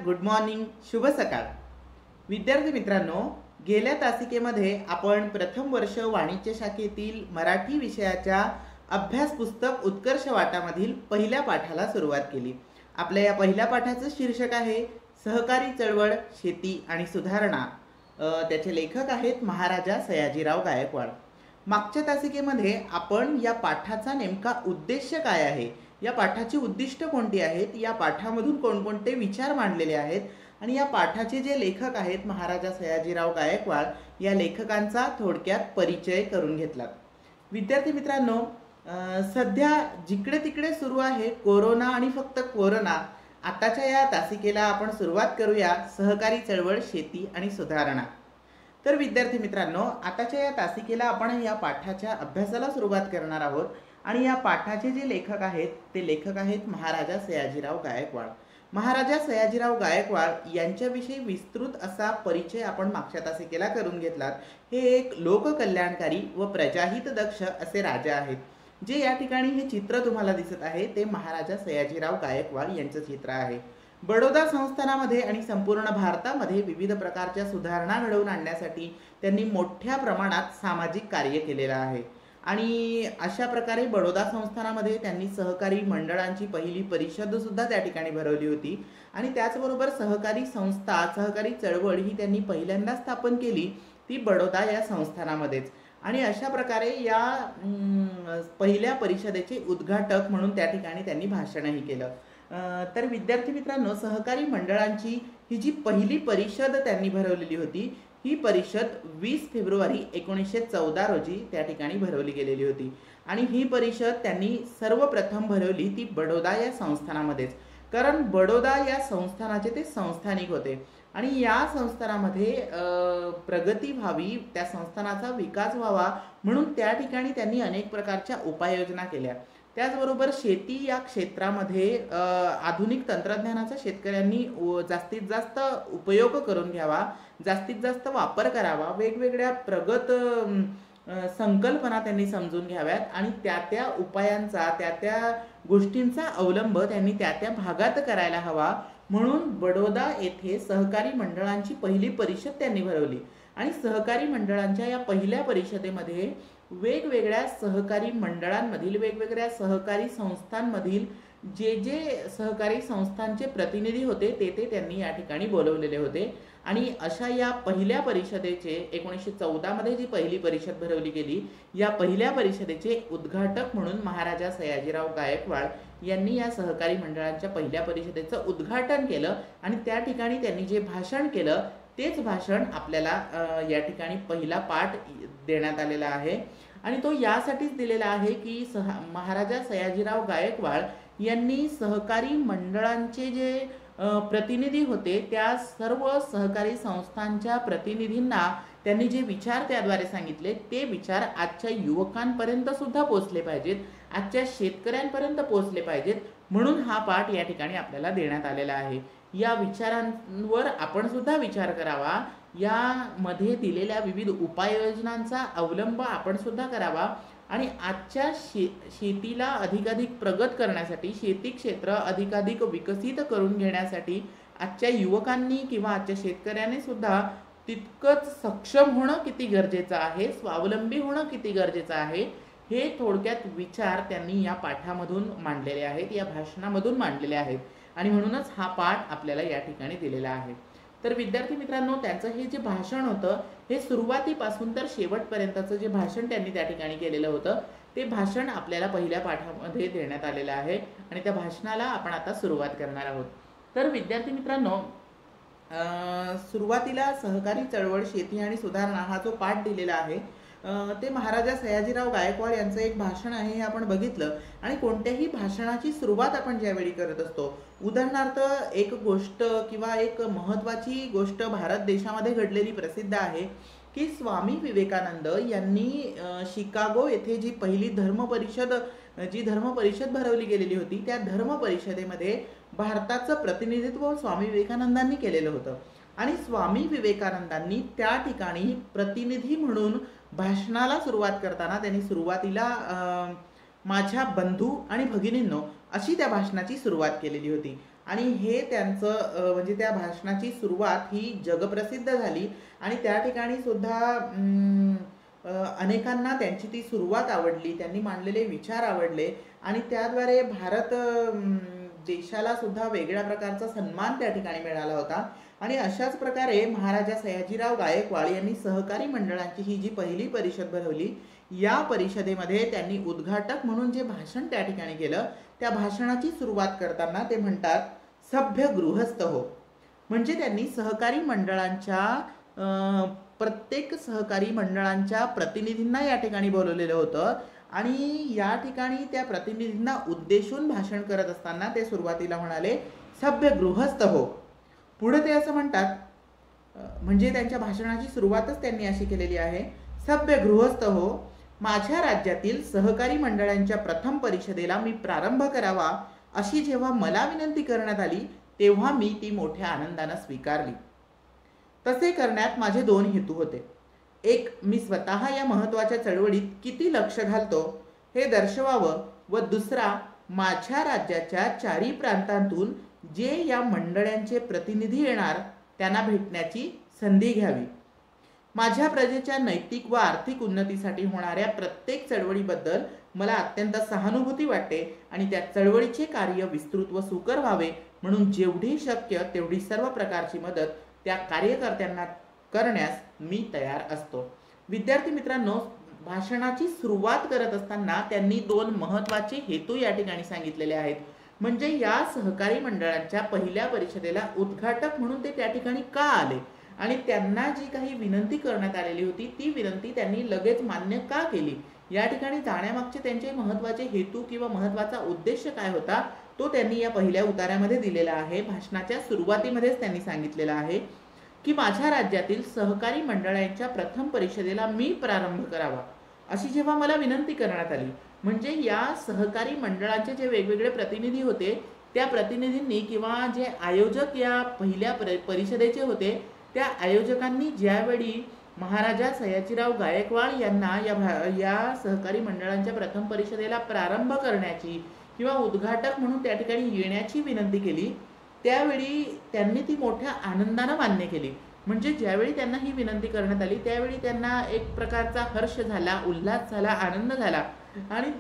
Good morning, शुभ सकाळ. विद्यार्थी मित्रांनो, गेल्या तासिकेमध्ये आपण प्रथम वर्ष वाणिज्य शाखेतील मराठी विषयाच्या अभ्यास पुस्तक उत्कर्ष वाटामधील पहिल्या पाठाला सुरुवात केली. आपल्या या पहिल्या पाठाचं शीर्षक आहे सहकारी चळवळ, शेती आणि सुधारणा. त्याचे लेखक आहेत महाराजा सयाजीराव गायकवाड. मागच्या तासिकेमध्ये आपण या पाठाचा नेमका उद्देश काय आहे, या पाठाची उद्दिष्ट कोणती आहेत, या पाठामधून कोणकोणते विचार मांडलेले आहेत आणि या पाठाचे जे लेखक आहेत महाराजा सयाजीराव गायकवाड, या लेखकांचा थोडक्यात परिचय करून घेतला. विद्यार्थी मित्रांनो, सध्या जिकडे तिकडे सुरू आहे कोरोना आणि फक्त कोरोना. आताच्या या तासिकेला आपण सुरुवात करूया सहकारी चळवळ, शेती आणि सुधारणा. तर विद्यार्थी मित्रांनो, आताच्या या तासिकेला आपण या पाठाच्या अभ्यासाला सुरुवात करणार आहोत आणि या पाठाचे जे लेखक आहेत ते लेखक आहेत महाराजा सयाजीराव गायकवाड. महाराजा सयाजीराव गायकवाड यांच्याविषयी विस्तृत असा परिचय आपण मागच्या तासिकेला करून घेतला. हे एक लोककल्याणकारी व प्रजाहित दक्ष असे राजा आहेत. जे या ठिकाणी हे चित्र तुम्हाला दिसत आहे ते महाराजा सयाजीराव गायकवाड यांचं चित्र आहे. बडोदा संस्थानामध्ये आणि संपूर्ण भारतामध्ये विविध प्रकारच्या सुधारणा घडवून आणण्यासाठी त्यांनी मोठ्या प्रमाणात सामाजिक कार्य केलेलं आहे. आणि अशा प्रकारे बडोदा संस्थानामध्ये त्यांनी सहकारी मंडळांची पहिली परिषद सुद्धा त्या ठिकाणी भरवली होती. आणि त्याचबरोबर सहकारी संस्था, सहकारी चळवळ ही त्यांनी पहिल्यांदा स्थापन केली ती बडोदा या संस्थानामध्येच. आणि अशा प्रकारे या पहिल्या परिषदेचे उद्घाटक म्हणून त्या ठिकाणी त्यांनी भाषणही केलं. तर विद्यार्थी मित्रांनो, सहकारी मंडळांची ही जी पहिली परिषद त्यांनी भरवलेली होती, ही परिषद 20 फेब्रुवारी 1914 रोजी त्या ठिकाणी भरवली गेलेली होती. आणि ही परिषद त्यांनी सर्वप्रथम भरवली ती बडोदा या संस्थानामध्येच. कारण बडोदा या संस्थानाचे ते संस्थानिक होते आणि या संस्थानामध्ये प्रगती व्हावी, त्या संस्थानाचा विकास व्हावा म्हणून त्या ठिकाणी त्यांनी अनेक प्रकारच्या उपाययोजना केल्या. त्याचबरोबर शेती या क्षेत्रामध्ये आधुनिक तंत्रज्ञानाचा शेतकऱ्यांनी जास्तीत जास्त उपयोग करून घ्यावा, जास्तीत जास्त वापर करावा, वेगवेगळ्या प्रगत संकल्पना त्यांनी समजून घ्याव्यात आणि त्या उपायांचा, त्या गोष्टींचा अवलंब त्यांनी त्या भागात करायला हवा. म्हणून बडोदा येथे सहकारी मंडळांची पहिली परिषद त्यांनी भरवली. आणि सहकारी मंडळांच्या या पहिल्या परिषदेमध्ये वेगवेगळ्या सहकारी मंडळांमधील, वेगवेगळ्या सहकारी संस्थांमधील जे सहकारी संस्थांचे प्रतिनिधी होते ते त्यांनी या ठिकाणी बोलवलेले होते. आणि अशा या पहिल्या परिषदेचे 1914 मध्ये जी पहिली परिषद भरवली गेली, या पहिल्या परिषदेचे उद्घाटक म्हणून महाराजा सयाजीराव गायकवाड यांनी या सहकारी मंडळांच्या पहिल्या परिषदेचं उद्घाटन केलं. आणि त्या ठिकाणी त्यांनी जे भाषण केलं तेच भाषण आपल्याला या ठिकाणी पहिला पाठ देण्यात आलेला आहे. आणि तो यासाठीच दिलेला आहे की महाराजा सयाजीराव गायकवाड यांनी सहकारी मंडळांचे जे प्रतिनिधी होते त्या सर्व सहकारी संस्थांच्या प्रतिनिधींना त्यांनी जे विचार त्याद्वारे सांगितले ते विचार आजच्या युवकांपर्यंत सुद्धा पोहोचले पाहिजेत, आजच्या शेतकऱ्यांपर्यंत पोहोचले पाहिजेत. म्हणून हा पाठ या ठिकाणी आपल्याला देण्यात आलेला आहे. या विचारांवर आपण सुद्धा विचार करावा, यामध्ये दिलेल्या विविध उपाययोजनांचा अवलंब आपण सुद्धा करावा आणि आजच्या शेतीला अधिकाधिक प्रगत करण्यासाठी, शेती क्षेत्र अधिकाधिक विकसित करून घेण्यासाठी आजच्या युवकांनी किंवा आजच्या शेतकऱ्यांनी सुद्धा तितकंच सक्षम होणं किती गरजेचं आहे, स्वावलंबी होणं किती गरजेचं आहे, हे थोडक्यात विचार त्यांनी या पाठामधून मांडलेले आहेत, या भाषणामधून मांडलेले आहेत. आणि म्हणूनच हा पाठ आपल्याला या ठिकाणी दिलेला आहे. तर विद्यार्थी मित्रांनो, त्यांचं हे जे भाषण होतं हे सुरुवातीपासून तर शेवटपर्यंतचं जे भाषण त्यांनी त्या ठिकाणी केलेलं होतं ते भाषण आपल्याला पहिल्या पाठामध्ये देण्यात आलेलं आहे आणि त्या भाषणाला आपण आता सुरुवात करणार आहोत. तर विद्यार्थी मित्रांनो, सुरुवातीला सहकारी चळवळ, शेती आणि सुधारणा हा जो पाठ दिलेला आहे ते महाराजा सयाजीराव गायकवाड यांचं एक भाषण आहे, हे आपण बघितलं. आणि कोणत्याही भाषणाची सुरुवात आपण ज्यावेळी करत असतो, उदाहरणार्थ एक गोष्ट किंवा एक महत्त्वाची गोष्ट भारत देशामध्ये घडलेली प्रसिद्ध आहे की स्वामी विवेकानंद यांनी शिकागो येथे जी पहिली धर्म परिषद भरवली गेलेली होती, त्या धर्म परिषदेमध्ये भारताचं प्रतिनिधित्व स्वामी विवेकानंदांनी केलेलं होतं. आणि स्वामी विवेकानंदांनी त्या ठिकाणी प्रतिनिधी म्हणून भाषणाला सुरुवात करताना त्यांनी सुरुवातीला माझ्या बंधू आणि भगिनींनो अशी त्या भाषणाची सुरुवात केलेली होती. आणि हे त्यांचं म्हणजे त्या भाषणाची सुरुवात ही जगप्रसिद्ध झाली आणि त्या ठिकाणी सुद्धा अनेकांना त्यांची ती सुरुवात आवडली, त्यांनी मांडलेले विचार आवडले आणि त्याद्वारे भारत देशाला सुद्धा वेगळ्या प्रकारचा सन्मान त्या ठिकाणी मिळाला होता. आणि अशाच प्रकारे महाराजा सयाजीराव गायकवाड यांनी सहकारी मंडळांची ही जी पहिली परिषद भरवली, या परिषदेमध्ये त्यांनी उद्घाटक म्हणून जे भाषण त्या ठिकाणी केलं, त्या भाषणाची सुरुवात करताना ते म्हणतात, सभ्य गृहस्थ हो. म्हणजे त्यांनी सहकारी मंडळांच्या प्रत्येक सहकारी मंडळांच्या प्रतिनिधींना या ठिकाणी बोलवलेलं होतं आणि या ठिकाणी त्या प्रतिनिधींना उद्देशून भाषण करत असताना ते सुरुवातीला म्हणाले, सभ्य गृहस्थ हो. पुढे ते असं म्हणतात, म्हणजे त्यांच्या भाषणाची सुरुवातच त्यांनी अशी केलेली आहे, सभ्य गृहस्थ हो, माझ्या राज्यातील सहकारी मंडळांच्या प्रथम परिषदेला मी प्रारंभ करावा अशी जेव्हा मला विनंती करण्यात आली तेव्हा मी ती मोठ्या आनंदाने स्वीकारली. तसे करण्यात माझे दोन हेतू होते. एक, मी स्वतः या महत्त्वाच्या चळवळीत किती लक्ष घालतो हे दर्शवावं व दुसरा, माझ्या राज्याच्या चारी प्रांतांतून जे या मंडळांचे प्रतिनिधी येणार त्यांना भेटण्याची संधी घ्यावी. माझ्या प्रजेच्या नैतिक व आर्थिक उन्नतीसाठी होणाऱ्या प्रत्येक चळवळीबद्दल मला अत्यंत सहानुभूती वाटते आणि त्या चळवळीचे कार्य विस्तृत व सुकर व्हावे म्हणून जेवढी शक्य तेवढी सर्व प्रकारची मदत त्या कार्यकर्त्यांना करण्यास मी तयार असतो. विद्यार्थी मित्रांनो, भाषणाची सुरुवात करत असताना त्यांनी दोन महत्त्वाचे हेतू या ठिकाणी सांगितलेले आहेत. म्हणजे या सहकारी मंडळांच्या पहिल्या परिषदेला उद्घाटक म्हणून ते त्या ठिकाणी का आले आणि त्यांना जी काही विनंती करण्यात आलेली होती ती विनंती त्यांनी लगेच मान्य का केली, या ठिकाणी जाण्यामागचे त्यांचे महत्त्वाचे हेतू किंवा महत्त्वाचा उद्देश काय होता तो त्यांनी या पहिल्या उतार्यामध्ये दिलेला आहे. भाषणाच्या सुरुवातीमध्येच त्यांनी सांगितलेलं आहे की माझ्या राज्यातील सहकारी मंडळांच्या प्रथम परिषदेला मी प्रारंभ करावा अशी जेव्हा मला विनंती करण्यात आली, म्हणजे या सहकारी मंडळांचे जे वेगवेगळे प्रतिनिधी होते त्या प्रतिनिधींनी किंवा जे आयोजक या पहिल्या परिषदेचे होते त्या आयोजकांनी ज्यावेळी महाराजा सयाजीराव गायकवाड यांना या सहकारी मंडळांच्या प्रथम परिषदेला प्रारंभ करण्याची किंवा उद्घाटक म्हणून त्या ठिकाणी येण्याची विनंती केली, त्यावेळी त्यांनी ती मोठ्या आनंदाने मान्य केली. म्हणजे ज्यावेळी त्यांना ही विनंती करण्यात आली त्यावेळी त्यांना एक प्रकारचा हर्ष झाला, उल्हास झाला, आनंद झाला आणि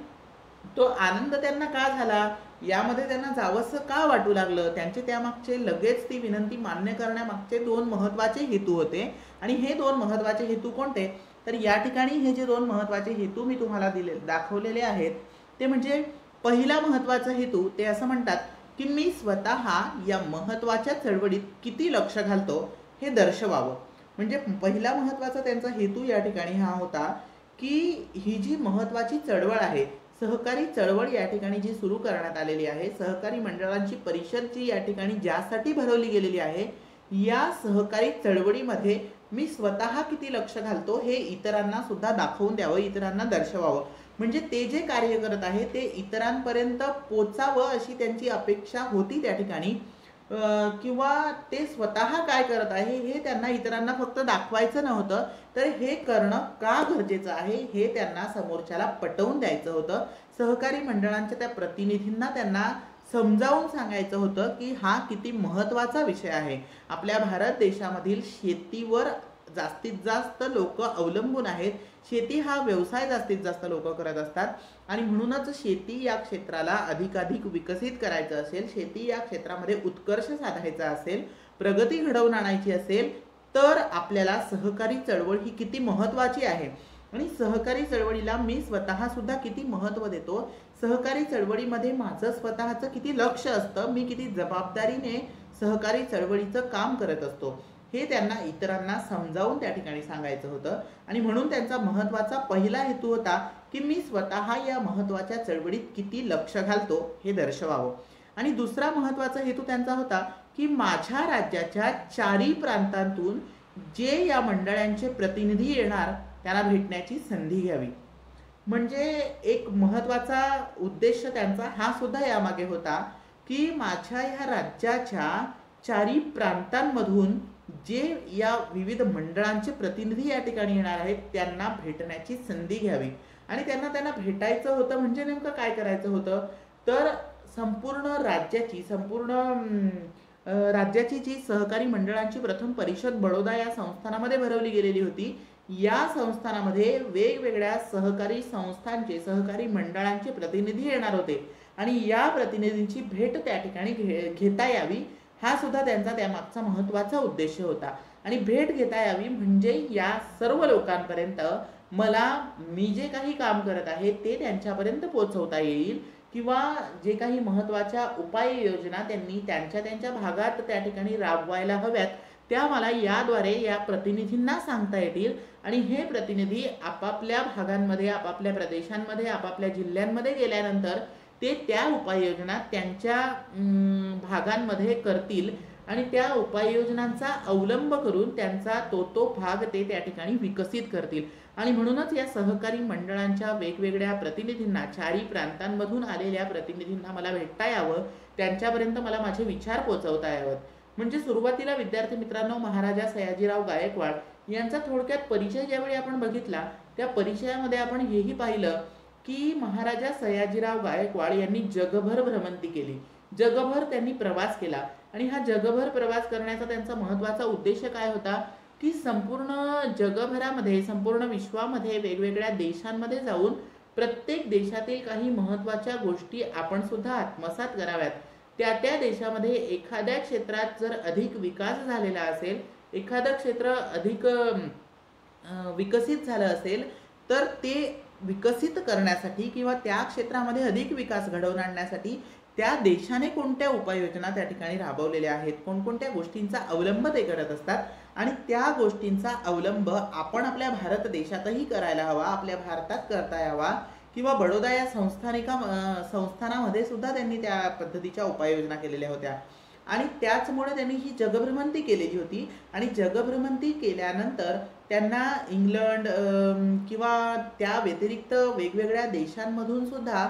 तो आनंद त्यांना का झाला, यामध्ये त्यांना जावंसं का वाटू लागलं, त्यांचे त्यामागचे लगेच ती विनंती मान्य करण्यामागचे दोन महत्त्वाचे हेतू होते. आणि हे दोन महत्त्वाचे हेतू कोणते, तर या ठिकाणी हे जे दोन महत्त्वाचे हेतू मी तुम्हाला दाखवलेले आहेत ते म्हणजे पहिला महत्त्वाचा हेतू ते असं म्हणतात की मी स्वतः या महत्त्वाच्या चळवळीत किती लक्ष घालतो हे दर्शवावं. म्हणजे पहिला महत्त्वाचा त्यांचा हेतू या ठिकाणी हा होता की ही जी महत्त्वाची चळवळ आहे, सहकारी चळवळ या ठिकाणी जी सुरू करण्यात आलेली आहे, सहकारी मंडळांची परिषद जी या ठिकाणी ज्यासाठी भरवली गेलेली आहे, या सहकारी चळवळीमध्ये मी स्वतः किती लक्ष घालतो हे इतरांना सुद्धा दाखवून द्यावं, इतरांना दर्शवावं. म्हणजे ते जे कार्य करत आहे ते इतरांपर्यंत पोचावं अशी त्यांची अपेक्षा होती त्या ठिकाणी, किंवा ते स्वतः काय करत आहे हे त्यांना इतरांना फक्त दाखवायचं नव्हतं, तर हे करणं का गरजेचं आहे हे त्यांना समोरच्याला पटवून द्यायचं होतं. सहकारी मंडळांच्या त्या प्रतिनिधींना त्यांना समजावून सांगायचं होतं की हा किती महत्त्वाचा विषय आहे. आपल्या भारत देशामधील शेतीवर जास्तीत जास्त लोक अवलंबून आहेत. शेती हा व्यवसाय जास्तीत जास्त लोक करत असतात आणि म्हणूनच शेती या क्षेत्राला अधिकाधिक विकसित करायचं असेल, शेती या क्षेत्रामध्ये उत्कर्ष साधायचा असेल, प्रगती घडवून आणायची असेल तर आपल्याला सहकारी चळवळ ही किती महत्त्वाची आहे आणि सहकारी चळवळीला मी स्वतः सुद्धा किती महत्त्व देतो, सहकारी चळवळीमध्ये माझं स्वतःचं किती लक्ष असतं, मी किती जबाबदारीने सहकारी चळवळीचं काम करत असतो हे त्यांना इतरांना समजावून त्या ठिकाणी सांगायचं होतं. आणि म्हणून त्यांचा महत्त्वाचा पहिला हेतू होता की मी स्वतः या महत्त्वाच्या चळवळीत किती लक्ष घालतो हे दर्शवावं. आणि दुसरा महत्त्वाचा हेतू त्यांचा होता की माझ्या राज्याच्या चारी प्रांतांतून जे या मंडळांचे प्रतिनिधी येणार त्यांना भेटण्याची संधी घ्यावी. म्हणजे एक महत्त्वाचा उद्देश त्यांचा हा सुद्धा यामागे होता की माझ्या या राज्याच्या चारी प्रांतांमधून जे या विविध मंडळांचे प्रतिनिधी या ठिकाणी येणार आहेत त्यांना भेटण्याची संधी घ्यावी. आणि त्यांना भेटायचं होतं म्हणजे नेमकं काय करायचं होतं, तर संपूर्ण राज्याची जी सहकारी मंडळांची प्रथम परिषद बडोदा या संस्थानामध्ये भरवली गेलेली होती. या संस्थानामध्ये वेगवेगळ्या सहकारी संस्थांचे सहकारी मंडळांचे प्रतिनिधी येणार होते आणि या प्रतिनिधींची भेट त्या ठिकाणी घेता यावी, हा सुद्धा त्यांचा त्यामागचा महत्त्वाचा उद्देश होता. आणि भेट घेता यावी म्हणजे या सर्व लोकांपर्यंत मी जे काही काम करत आहे ते त्यांच्यापर्यंत पोहोचवता येईल, किंवा जे काही महत्त्वाच्या उपाययोजना त्यांनी त्यांच्या भागात त्या ठिकाणी राबवायला हव्यात त्या मला याद्वारे या प्रतिनिधींना सांगता येतील. आणि हे प्रतिनिधी आपापल्या भागांमध्ये, आपापल्या प्रदेशांमध्ये, आपापल्या जिल्ह्यांमध्ये गेल्यानंतर ते त्या उपाययोजना त्यांच्या भागांमध्ये करतील आणि त्या उपाययोजनांचा अवलंब करून त्यांचा तो भाग ते त्या ठिकाणी विकसित करतील. आणि म्हणूनच या सहकारी मंडळांच्या वेगवेगळ्या प्रतिनिधींना, चारी प्रांतांमधून आलेल्या प्रतिनिधींना मला भेटता यावं, त्यांच्यापर्यंत मला माझे विचार पोहोचवता यावेत. म्हणजे सुरुवातीला विद्यार्थी मित्रांनो, महाराजा सयाजीराव गायकवाड यांचा थोडक्यात परिचय ज्यावेळी आपण बघितला, त्या परिचयामध्ये आपण हेही पाहिलं की महाराजा सयाजीराव गायकवाड यांनी जगभर भ्रमंती केली, जगभर त्यांनी प्रवास केला. आणि हा जगभर प्रवास करण्याचा त्यांचा महत्त्वाचा उद्देश काय होता की संपूर्ण जगभरामध्ये, संपूर्ण विश्वामध्ये, वेगवेगळ्या देशांमध्ये जाऊन प्रत्येक देशातील काही महत्त्वाच्या गोष्टी आपण सुद्धा आत्मसात कराव्यात. त्या देशामध्ये एखाद्या क्षेत्रात जर अधिक विकास झालेला असेल, एखादं क्षेत्र अधिक विकसित झालं असेल, तर ते विकसित करण्यासाठी किंवा त्या क्षेत्रामध्ये अधिक विकास घडवून आणण्यासाठी त्या देशाने कोणत्या उपाययोजना त्या ठिकाणी राबवलेल्या आहेत, कोणकोणत्या गोष्टींचा अवलंब ते करत असतात आणि त्या गोष्टींचा अवलंब आपण आपल्या भारत देशातही करायला हवा, आपल्या भारतात करता यावा, किंवा बडोदा या संस्थानामध्ये सुद्धा त्यांनी त्या पद्धतीच्या उपाययोजना केलेल्या होत्या. आणि त्याचमुळे त्यांनी ही जगभ्रमंती केलेली होती. आणि जगभ्रमंती केल्यानंतर त्यांना इंग्लंड किंवा त्या व्यतिरिक्त वेगवेगळ्या देशांमधून सुद्धा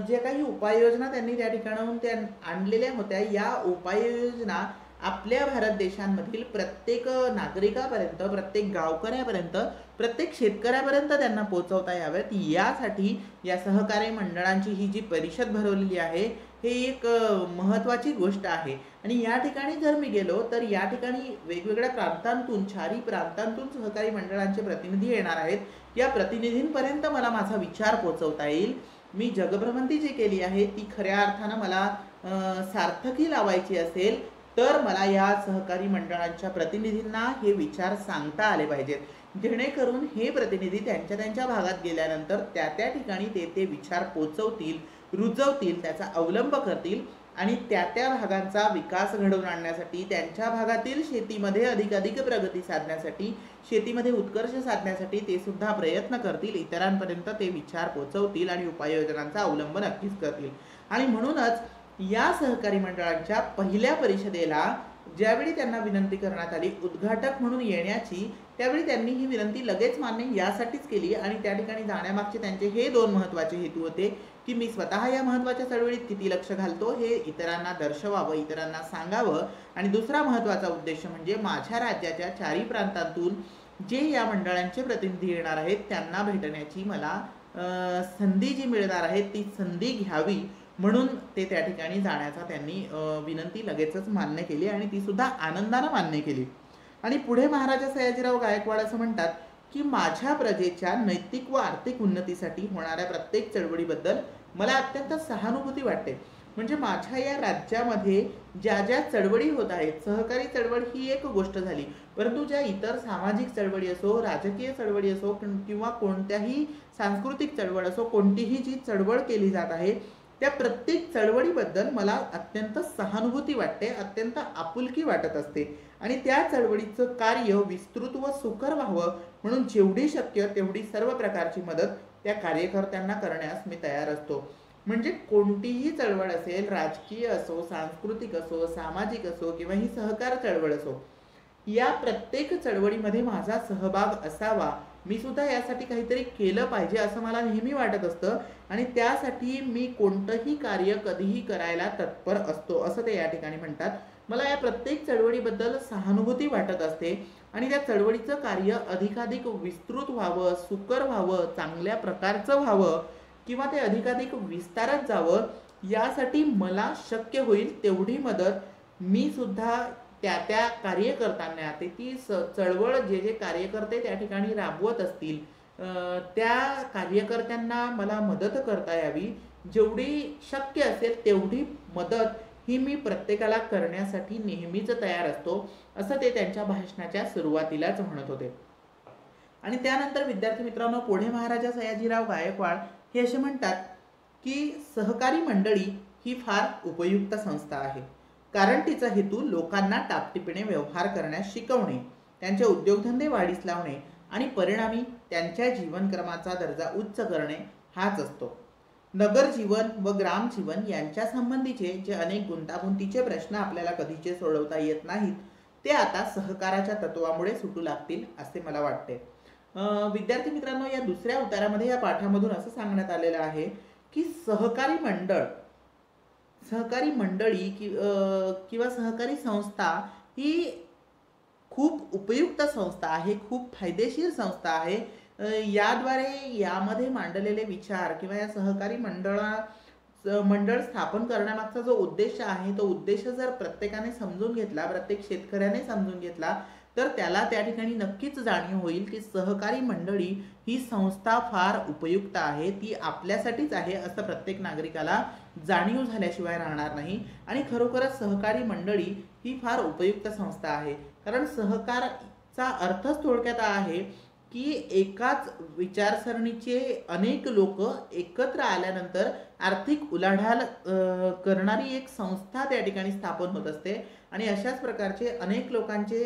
जे काही उपाययोजना त्यांनी त्या ठिकाणाहून त्या आणलेल्या होत्या, या उपाययोजना आपल्या भारत देशांमधील प्रत्येक नागरिकापर्यंत, प्रत्येक गावकऱ्यापर्यंत, प्रत्येक शेतकऱ्यापर्यंत त्यांना पोहोचवता याव्यात. यासाठी या सहकारी मंडळांची ही जी परिषद भरवलेली आहे, हे एक महत्त्वाची गोष्ट आहे. आणि या ठिकाणी जर मी गेलो तर या ठिकाणी वेगवेगळ्या प्रांतांतून, चारी प्रांतांतून सहकारी मंडळांचे प्रतिनिधी येणार आहेत. या प्रतिनिधींपर्यंत मला माझा विचार पोहोचवता येईल. मी जगभ्रमंती जी केली आहे ती खऱ्या अर्थानं मला सार्थकी लावायची असेल तर मला या सहकारी मंडळांच्या प्रतिनिधींना हे विचार सांगता आले पाहिजेत, जेणेकरून हे प्रतिनिधी त्यांच्या भागात गेल्यानंतर त्या ठिकाणी ते विचार पोचवतील, रुजवतील, त्याचा अवलंब करतील आणि त्या भागांचा विकास घडवून आणण्यासाठी, त्यांच्या भागातील शेतीमध्ये अधिकाधिक प्रगती साधण्यासाठी, शेतीमध्ये उत्कर्ष साधण्यासाठी ते सुद्धा प्रयत्न करतील, इतरांपर्यंत ते विचार पोचवतील आणि उपाययोजनांचा अवलंब नक्कीच करतील. आणि म्हणूनच या सहकारी मंडळांच्या पहिल्या परिषदेला ज्यावेळी त्यांना विनंती करण्यात आली उद्घाटक म्हणून येण्याची, त्यावेळी त्यांनी ही विनंती लगेच मान्य यासाठीच केली. आणि त्या ठिकाणी जाण्यामागचे त्यांचे हे दोन महत्त्वाचे हेतू होते की मी स्वतः या महत्त्वाच्या चळवळीत किती लक्ष घालतो हे इतरांना दर्शवावं, इतरांना सांगावं. आणि दुसरा महत्त्वाचा उद्देश म्हणजे माझ्या राज्याच्या चारी प्रांतातून जे या मंडळांचे प्रतिनिधी येणार आहेत त्यांना भेटण्याची मला संधी जी मिळणार आहे ती संधी घ्यावी, म्हणून ते त्या ठिकाणी जाण्याचा त्यांनी विनंती लगेचच मान्य केली आणि ती सुद्धा आनंदानं मान्य केली. आणि पुढे महाराजा सयाजीराव गायकवाड असं म्हणतात की माझ्या प्रजेच्या नैतिक व आर्थिक उन्नतीसाठी होणाऱ्या प्रत्येक चळवळीबद्दल मला अत्यंत सहानुभूती वाटते. म्हणजे माझ्या या राज्यामध्ये ज्या चळवळी होत आहेत, सहकारी चळवळ ही एक गोष्ट झाली, परंतु ज्या इतर सामाजिक चळवळी असो, राजकीय चळवळी असो किंवा कोणत्याही सांस्कृतिक चळवळ असो, कोणतीही जी चळवळ केली जात आहे त्या प्रत्येक चळवळीबद्दल मला अत्यंत सहानुभूती वाटते, अत्यंत आपुलकी वाटत असते. आणि त्या चळवळीचं कार्य विस्तृत व सुकर व्हावं म्हणून जेवढी शक्य तेवढी सर्व प्रकारची मदत त्या कार्यकर्त्यांना करण्यास मी तयार असतो. म्हणजे कोणतीही चळवळ असेल, राजकीय असो, सांस्कृतिक असो, सामाजिक असो किंवा ही सहकार चळवळ असो, या प्रत्येक चळवळीमध्ये माझा सहभाग असावा, मी सुद्धा यासाठी काहीतरी केलं पाहिजे असं मला नेहमी वाटत असतं. आणि त्यासाठी मी कोणतंही कार्य कधीही करायला तत्पर असतो, असं ते या ठिकाणी म्हणतात. मला या प्रत्येक चळवळीबद्दल सहानुभूती वाटत असते आणि त्या चळवळीचं कार्य अधिकाधिक विस्तृत व्हावं, सुकर व्हावं, चांगल्या प्रकारचं व्हावं किंवा ते अधिकाधिक विस्तारात जावं यासाठी मला शक्य होईल तेवढी मदत मी सुद्धा त्या कार्यकर्त्यांना, ती चळवळ जे कार्यकर्ते त्या ठिकाणी राबवत असतील त्या कार्यकर्त्यांना मला मदत करता यावी, जेवढी शक्य असेल तेवढी मदत ही मी प्रत्येकाला करण्यासाठी नेहमीच तयार असतो, असं ते त्यांच्या भाषणाच्या सुरुवातीलाच म्हणत होते. आणि त्यानंतर विद्यार्थी मित्रांनो, पुढे महाराजा सयाजीराव गायकवाड हे असे म्हणतात की सहकारी मंडळी ही फार उपयुक्त संस्था आहे, कारण तिचा हेतू लोकांना टापटिपीने व्यवहार करण्यास शिकवणे, त्यांचे उद्योगधंदे वाढीस लावणे आणि परिणामी त्यांच्या जीवनक्रमाचा दर्जा उच्च करणे हाच असतो. नगर जीवन व ग्राम जीवन यांच्या संबंधीचे जे अनेक गुंतागुंतीचे प्रश्न आपल्याला कधीचे सोडवता येत नाहीत, ते आता सहकाराच्या तत्वामुळे सुटू लागतील असे मला वाटते. विद्यार्थी मित्रांनो, या दुसऱ्या उतारामध्ये या पाठामधून असं सांगण्यात आलेलं आहे की सहकारी मंडळी किंवा सहकारी संस्था ही खूप उपयुक्त संस्था आहे, खूप फायदेशीर संस्था आहे. याद्वारे यामध्ये मांडलेले विचार किंवा या सहकारी मंडळ स्थापन करण्यामागचा जो उद्देश आहे, तो उद्देश जर प्रत्येकाने समजून घेतला, प्रत्येक शेतकऱ्याने समजून घेतला, तर त्याला त्या ठिकाणी नक्कीच जाणीव होईल की सहकारी मंडळी ही संस्था फार उपयुक्त आहे, ती आपल्यासाठीच आहे असं प्रत्येक नागरिकाला जाणीव झाल्याशिवाय राहणार नाही. आणि खरोखरच सहकारी मंडळी ही फार उपयुक्त संस्था आहे, कारण सहकारचा अर्थच थोडक्यात आहे की एकाच विचारसरणीचे अनेक लोक एकत्र आल्यानंतर आर्थिक उलाढाल करणारी एक संस्था त्या ठिकाणी स्थापन होत असते. आणि अशाच प्रकारचे अनेक लोकांचे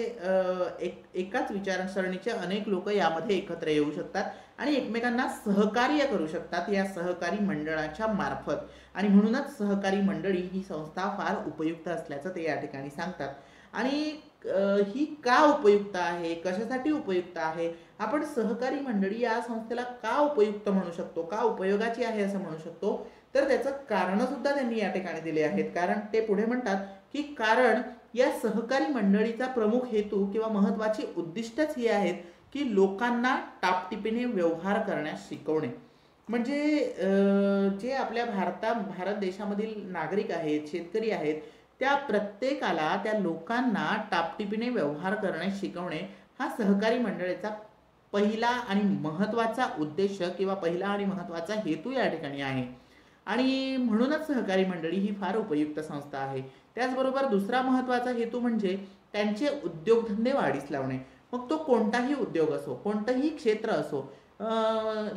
एकाच विचारसरणीचे अनेक लोक यामध्ये एकत्र येऊ शकतात आणि एकमेकांना सहकार्य करू शकतात या सहकारी मंडळाच्या मार्फत. आणि म्हणूनच सहकारी मंडळी ही संस्था फार उपयुक्त असल्याचं ते या ठिकाणी सांगतात. आणि ही का उपयुक्त आहे, कशासाठी उपयुक्त आहे, आपण सहकारी मंडळी या संस्थेला का उपयुक्त म्हणू शकतो, का उपयोगाची आहे असं म्हणू शकतो, तर त्याचं कारण सुद्धा त्यांनी या ठिकाणी दिले आहेत. कारण ते पुढे म्हणतात की कारण या सहकारी मंडळीचा प्रमुख हेतू किंवा महत्वाची उद्दिष्टच ही आहेत की लोकांना टापटिपीने व्यवहार करण्यास शिकवणे. म्हणजे जे आपल्या भारत देशामधील नागरिक आहेत, शेतकरी आहेत, त्या प्रत्येकाला, त्या लोकांना टापटिपीने व्यवहार करण्यास शिकवणे हा सहकारी मंडळाचा पहिला आणि महत्त्वाचा उद्देश किंवा पहिला आणि महत्त्वाचा हेतू या ठिकाणी आहे. आणि म्हणूनच सहकारी मंडळी ही फार उपयुक्त संस्था आहे. त्याचबरोबर दुसरा महत्त्वाचा हेतू म्हणजे त्यांचे उद्योगधंदे वाढीस लावणे. मग तो कोणताही उद्योग असो, कोणतंही क्षेत्र असो,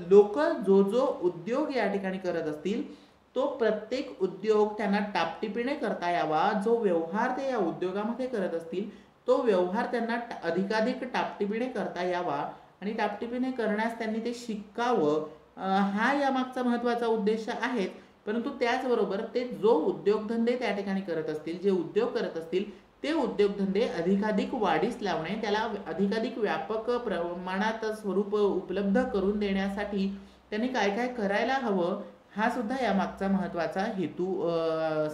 लोक जो उद्योग या ठिकाणी करत असतील, तो प्रत्येक उद्योग त्यांना टापटिपीने करता यावा. जो व्यवहार ते या उद्योगामध्ये करत असतील, तो व्यवहार त्यांना अधिकाधिक टापटिपीने करता यावा आणि टापटिपीने करण्यास त्यांनी ते शिकावं, हा यामागचा महत्त्वाचा उद्देश आहे. परंतु त्याचबरोबर ते जो उद्योगधंदे त्या ठिकाणी करत असतील, जे उद्योग करत असतील, ते उद्योगधंदे अधिकाधिक वाढीस लावणे, त्याला अधिकाधिक व्यापक प्रमाणात स्वरूप उपलब्ध करून देण्यासाठी त्यांनी काय काय करायला हवं, हा सुद्धा यामागचा महत्त्वाचा हेतू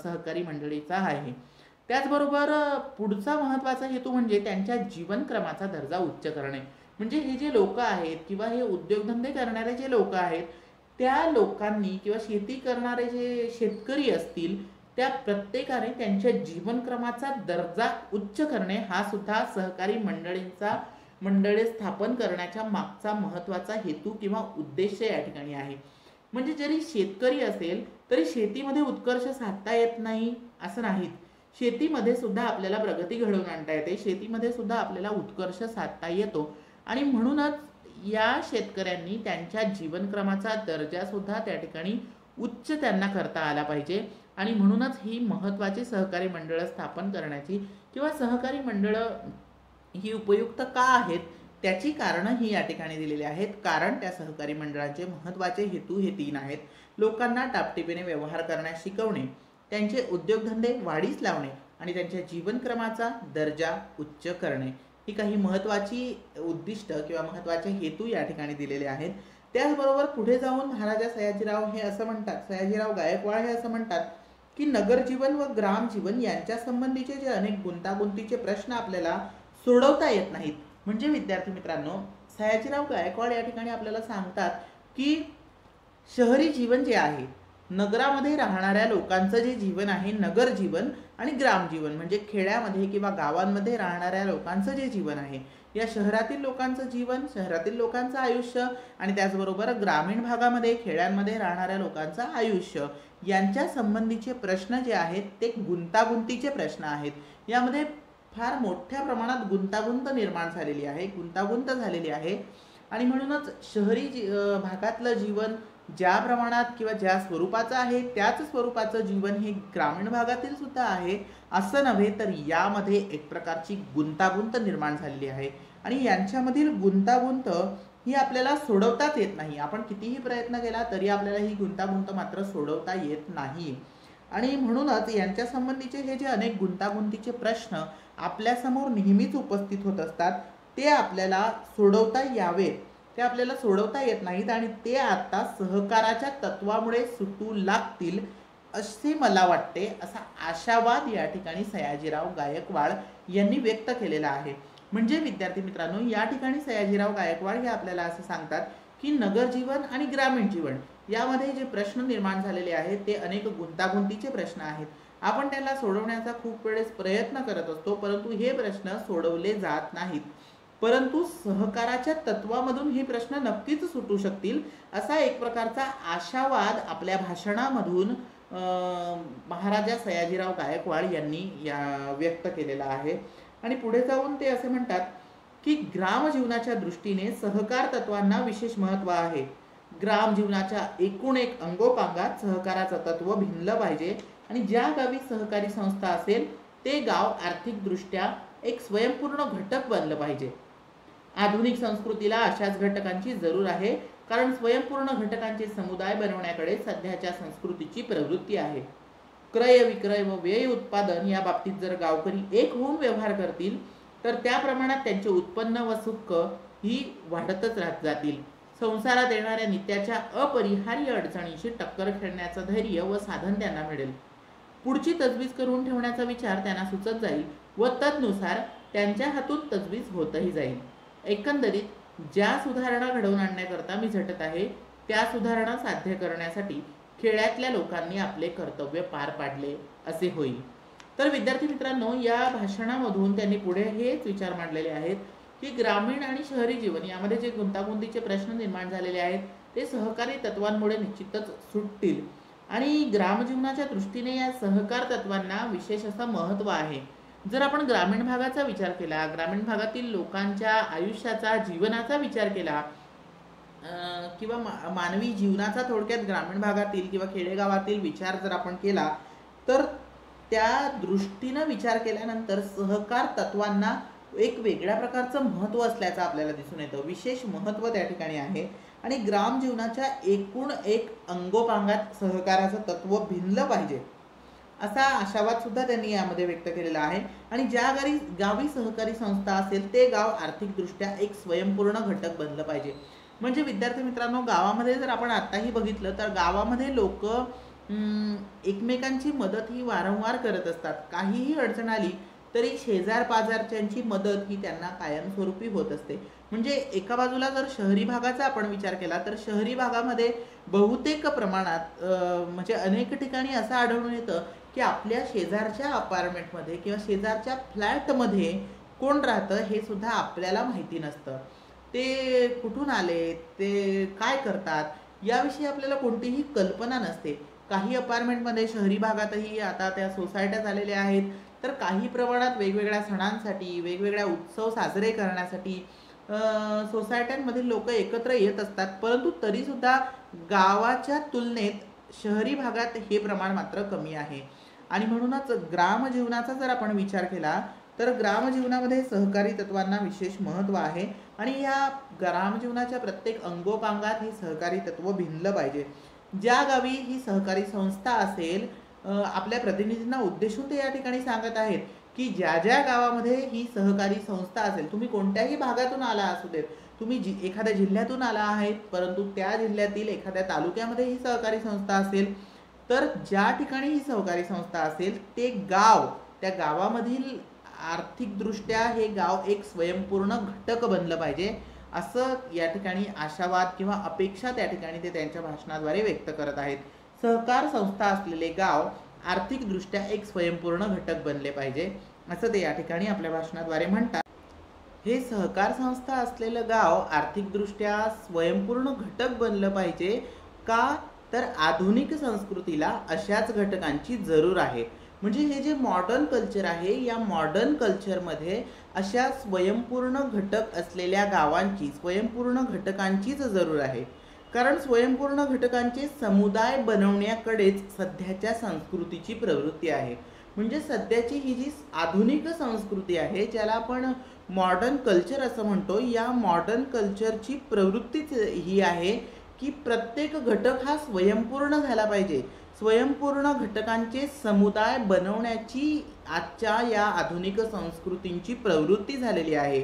सहकारी मंडळीचा आहे. त्याचबरोबर पुढचा महत्त्वाचा हेतू म्हणजे त्यांच्या जीवनक्रमाचा दर्जा उच्च करणे. म्हणजे हे जे लोक आहेत किंवा हे उद्योगधंदे करणारे जे लोक आहेत, त्या लोकांनी किंवा शेती करणारे जे शेतकरी असतील, त्या प्रत्येकाने त्यांच्या जीवनक्रमाचा दर्जा उच्च करणे हा सुद्धा सहकारी मंडळे स्थापन करण्याच्या मागचा महत्त्वाचा हेतू किंवा उद्देश या ठिकाणी आहे. म्हणजे जरी शेतकरी असेल तरी शेतीमध्ये उत्कर्ष साधता येत नाही असं नाहीत. शेतीमध्ये सुद्धा आपल्याला प्रगती घडवून आणता येते, शेतीमध्ये सुद्धा आपल्याला उत्कर्ष साधता येतो. आणि म्हणूनच या शेतकऱ्यांनी त्यांच्या जीवनक्रमाचा दर्जा सुद्धा त्या ठिकाणी उच्च त्यांना करता आला पाहिजे. आणि म्हणूनच ही महत्त्वाची सहकारी मंडळं स्थापन करण्याची किंवा सहकारी मंडळं ही उपयुक्त का आहेत त्याची कारणं ही या ठिकाणी दिलेली आहेत. कारण त्या सहकारी मंडळाचे महत्त्वाचे हेतू हे 3 आहेत. लोकांना टापटिपीने व्यवहार करण्यास शिकवणे, त्यांचे उद्योगधंदे वाढीस लावणे आणि त्यांच्या जीवनक्रमाचा दर्जा उच्च करणे, ही काही महत्त्वाची उद्दिष्ट किंवा महत्त्वाचे हेतू या ठिकाणी दिलेले आहेत. त्याचबरोबर पुढे जाऊन महाराजा सयाजीराव गायकवाड हे असं म्हणतात की नगरजीवन व ग्रामजीवन यांच्या संबंधीचे जे अनेक गुंतागुंतीचे प्रश्न आपल्याला सोडवता येत नाहीत. म्हणजे विद्यार्थी मित्रांनो, सयाजीराव गायकवाड या ठिकाणी आपल्याला सांगतात की शहरी जीवन जे आहे नगरामध्ये राहणाऱ्या लोकांचं जे जीवन आहे, नगर जीवन आणि ग्राम जीवन म्हणजे खेड्यामध्ये किंवा गावांमध्ये राहणाऱ्या लोकांचं जे जीवन आहे, या शहरातील लोकांचं जीवन, शहरातील लोकांचं आयुष्य आणि त्याचबरोबर ग्रामीण भागामध्ये खेड्यांमध्ये राहणाऱ्या लोकांचं आयुष्य यांच्या संबंधीचे प्रश्न जे आहेत ते गुंतागुंतीचे प्रश्न आहेत। यामध्ये फार मोठ्या प्रमाणात गुंतागुंत निर्माण झालेली आहे, गुंतागुंत झालेली आहे आणि म्हणूनच शहरी भागातलं जीवन ज्या प्रमाणात किंवा ज्या स्वरूपाचं आहे त्याच स्वरूपाचं जीवन हे ग्रामीण भागातील सुद्धा आहे असं नव्हे, तर यामध्ये एक प्रकारची गुंतागुंत निर्माण झालेली आहे आणि यांच्यामधील गुंतागुंत ही आपल्याला सोडवताच येत नाही। आपण कितीही प्रयत्न केला तरी आपल्याला ही गुंतागुंत मात्र सोडवता येत नाही आणि म्हणूनच यांच्या संबंधीचे हे जे अनेक गुंतागुंतीचे प्रश्न आपल्यासमोर नेहमीच उपस्थित होत असतात ते आपल्याला सोडवता यावेत, ते आपल्याला सोडवता येत नाहीत आणि ते आता सहकाराच्या तत्वामुळे सुटू लागतील असे मला वाटते, असा आशावाद या ठिकाणी सयाजीराव गायकवाड यांनी व्यक्त केलेला आहे। म्हणजे विद्यार्थी मित्रांनो, या ठिकाणी सयाजीराव गायकवाड हे आपल्याला असं सांगतात की नगर जीवन आणि ग्रामीण जीवन यामध्ये जे प्रश्न निर्माण झालेले आहेत ते अनेक गुंतागुंतीचे प्रश्न आहेत। आपण त्याला सोडवण्याचा खूप वेळेस प्रयत्न करत असतो, परंतु हे प्रश्न सोडवले जात नाहीत, परंतु सहकाराच्या तत्वामधून हे प्रश्न नक्कीच सुटू शकतील असा एक प्रकारचा आशावाद आपल्या भाषणामधून महाराजा सयाजीराव गायकवाड यांनी व्यक्त केलेला आहे। आणि पुढे जाऊन ते असे म्हणतात की ग्राम जीवनाच्या दृष्टीने सहकार तत्वांना विशेष महत्त्व आहे। ग्राम जीवनाच्या एकूण एक अंगोपांगात सहकाराचं तत्व भिनलं पाहिजे आणि ज्या गावी सहकारी संस्था असेल ते गाव आर्थिकदृष्ट्या एक स्वयंपूर्ण घटक बनलं पाहिजे। आधुनिक संस्कृतीला अशाच घटकांची जरूर आहे, कारण स्वयंपूर्ण घटकांचे समुदाय बनवण्याकडे सध्याच्या संस्कृतीची प्रवृत्ती आहे। क्रय विक्रय व व्यय उत्पादन या बाबतीत जर गावकरी एक होऊन व्यवहार करतील तर त्या प्रमाणात त्यांचे उत्पन्न व सुख ही वाढतच राहत जातील। संसारात येणाऱ्या नित्याच्या अपरिहार्य अडचणींशी टक्कर खेळण्याचं धैर्य व साधन त्यांना मिळेल। पुढची तजवीज करून ठेवण्याचा विचार त्यांना सुचत जाईल व तदनुसार त्यांच्या हातून तजवीज होतही जाईल। एकंदरीत ज्या सुधारणा घडवून आणण्याकरता मी झटत आहे त्या सुधारणा साध्य करण्यासाठी खेड्यातल्या लोकांनी आपले कर्तव्य पार पाडले असे होईल। तर विद्यार्थी मित्रांनो, या भाषणामधून त्यांनी पुढे हेच विचार मांडलेले आहेत की ग्रामीण आणि शहरी जीवन यामध्ये जे गुंतागुंतीचे प्रश्न निर्माण झालेले आहेत ते सहकारी तत्वांमुळे निश्चितच सुटतील आणि ग्रामजीवनाच्या दृष्टीने या सहकार तत्वांना विशेष असं महत्त्व आहे। जर आपण ग्रामीण भागाचा विचार केला, ग्रामीण भागातील लोकांच्या आयुष्याचा, जीवनाचा विचार केला किंवा मानवी जीवनाचा थोडक्यात ग्रामीण भागातील किंवा खेडेगावातील विचार जर आपण केला तर त्या दृष्टीने विचार केल्यानंतर सहकार तत्वांना एक वेगळ्या प्रकारचं महत्त्व असल्याचं आपल्याला दिसून येतं, विशेष महत्त्व त्या ठिकाणी आहे आणि ग्राम जीवनाच्या एकूण एक अंगोपांगात सहकाराचं तत्व भिनलं पाहिजे असा आशावाद सुद्धा त्यांनी यामध्ये व्यक्त केलेला आहे। आणि ज्या गावी सहकारी संस्था असेल ते गाव आर्थिकदृष्ट्या एक स्वयंपूर्ण घटक बनलं पाहिजे। म्हणजे विद्यार्थी मित्रांनो, गावामध्ये जर आपण आताही बघितलं तर गावामध्ये लोक एकमेकांची मदत ही वारंवार करत असतात। काहीही अडचण आली तरी शेजार पाजारच्यांची मदत ही त्यांना कायमस्वरूपी होत असते। म्हणजे एका बाजूला जर शहरी भागाचा आपण विचार केला तर शहरी भागामध्ये बहुतेक प्रमाणात म्हणजे अनेक ठिकाणी असं आढळून येतं की आपल्या शेजारच्या अपार्टमेंटमध्ये किंवा शेजारच्या फ्लॅटमध्ये कोण राहतं हे सुद्धा आपल्याला माहिती नसतं। ते कुठून आले, ते काय करतात याविषयी आपल्याला कोणतीही कल्पना नसते। काही अपार्टमेंटमध्ये शहरी भागातही आता त्या सोसायट्या झालेल्या आहेत, तर काही प्रमाणात वेगवेगळ्या सणांसाठी, वेगवेगळ्या उत्सव साजरे करण्यासाठी सोसायट्यांमधील लोक एकत्र येत असतात, परंतु तरीसुद्धा गावाच्या तुलनेत शहरी भागात हे प्रमाण मात्र कमी आहे। आणि म्हणूनच ग्रामजीवनाचा जर आपण विचार केला तर ग्रामजीवनामध्ये सहकारी तत्वांना विशेष महत्त्व आहे आणि या ग्रामजीवनाच्या प्रत्येक अंगोपांगात हे सहकारी तत्व भिनलं पाहिजे। ज्या गावी ही सहकारी संस्था असेल, आपल्या प्रतिनिधींना उद्देशून ते या ठिकाणी सांगत आहेत की ज्या ज्या गावामध्ये ही सहकारी संस्था असेल, तुम्ही कोणत्याही भागातून आला असू देत, तुम्ही एखाद्या जिल्ह्यातून आला आहेत परंतु त्या जिल्ह्यातील एखाद्या तालुक्यामध्ये ही सहकारी संस्था असेल, तर ज्या ठिकाणी ही सहकारी संस्था असेल ते गाव, त्या गावामधील आर्थिकदृष्ट्या हे गाव एक स्वयंपूर्ण घटक बनलं पाहिजे असं या ठिकाणी आशावाद किंवा अपेक्षा त्या ठिकाणी ते त्यांच्या भाषणाद्वारे व्यक्त करत आहेत। सहकार संस्था असलेले गाव आर्थिकदृष्ट्या एक स्वयंपूर्ण घटक बनले पाहिजे, असं ते या ठिकाणी आपल्या भाषणाद्वारे म्हणतात. हे सहकार संस्था असलेलं गाव आर्थिकदृष्ट्या स्वयंपूर्ण घटक बनलं पाहिजे का, तर आधुनिक संस्कृतीला अशाच घटकांची जरूर आहे. म्हणजे हे जे मॉडर्न कल्चर आहे, या मॉडर्न कल्चरमध्ये अशा स्वयंपूर्ण घटक असलेल्या गावांची, स्वयंपूर्ण घटकांचीच जरूर आहे. कारण स्वयंपूर्ण घटकांचे समुदाय बनवण्याकडेच सध्याच्या संस्कृतीची प्रवृत्ती आहे. म्हणजे सध्याची ही जी आधुनिक संस्कृती आहे, ज्याला आपण मॉडर्न कल्चर असं म्हणतो, या मॉडर्न कल्चरची प्रवृत्तीच ही आहे की प्रत्येक घटक हा स्वयंपूर्ण झाला पाहिजे. स्वयंपूर्ण घटकांचे समुदाय बनवण्याची आजच्या या आधुनिक संस्कृतींची प्रवृत्ती झालेली आहे.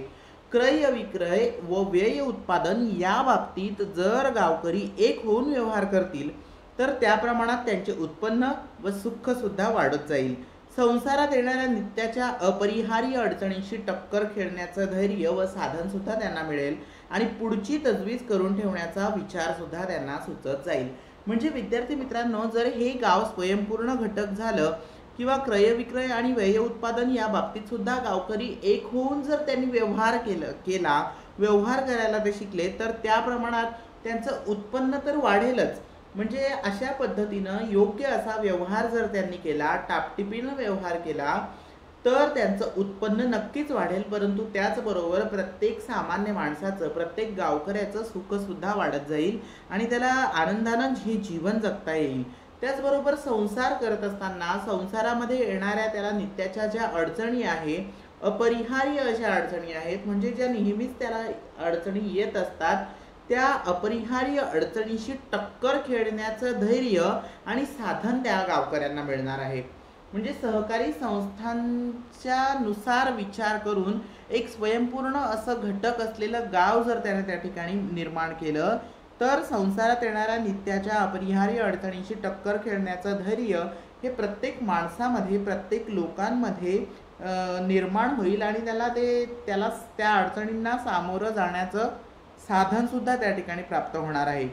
क्रय विक्रय व व्यय उत्पादन या बाबतीत जर गावकरी एक होऊन व्यवहार करतील तर त्या प्रमाणात त्यांचे उत्पन्न व सुख सुद्धा वाढत जाईल. संसारात येणाऱ्या नित्याच्या अपरिहार्य अडचणींशी टक्कर खेळण्याचं धैर्य व साधन सुद्धा त्यांना मिळेल आणि पुढची तजवीज करून ठेवण्याचा विचार सुद्धा त्यांना सुचत जाईल. म्हणजे विद्यार्थी मित्रांनो, जर हे गाव स्वयंपूर्ण घटक झालं किंवा क्रय विक्रय आणि व्यय उत्पादन या बाबतीत सुद्धा गावकरी एक होऊन जर त्यांनी व्यवहार केला व्यवहार करायला ते शिकले तर त्या प्रमाणात त्यांचं उत्पन्न तर वाढेलच. म्हणजे अशा पद्धतीनं योग्य असा व्यवहार जर त्यांनी केला, टापटिपीनं व्यवहार केला तर त्यांचं उत्पन्न नक्कीच वाढेल. परंतु त्याचबरोबर प्रत्येक सामान्य माणसाचं, प्रत्येक गावकऱ्याचं सुखसुद्धा वाढत जाईल आणि त्याला आनंदानं हे जीवन जगता येईल. त्याचबरोबर संसार करत असताना संसारामध्ये येणाऱ्या त्याला नित्याच्या ज्या अडचणी आहे, अपरिहार्य अशा अडचणी आहेत, म्हणजे ज्या नेहमीच त्याला अडचणी येत असतात, त्या अपरिहार्य अडचणीशी टक्कर खेळण्याचं धैर्य आणि साधन त्या गावकऱ्यांना मिळणार आहे. म्हणजे सहकारी संस्थांच्या नुसार विचार करून एक स्वयंपूर्ण असं घटक असलेलं गाव जर त्याने त्या ठिकाणी निर्माण केलं तर संसारात येणाऱ्या नित्याच्या अपरिहार्य अडचणींशी टक्कर खेळण्याचं धैर्य हे प्रत्येक माणसामध्ये, प्रत्येक लोकांमध्ये निर्माण होईल आणि त्याला त्या अडचणींना सामोरं जाण्याचं साधन सुद्धा त्या ठिकाणी प्राप्त होणार आहे.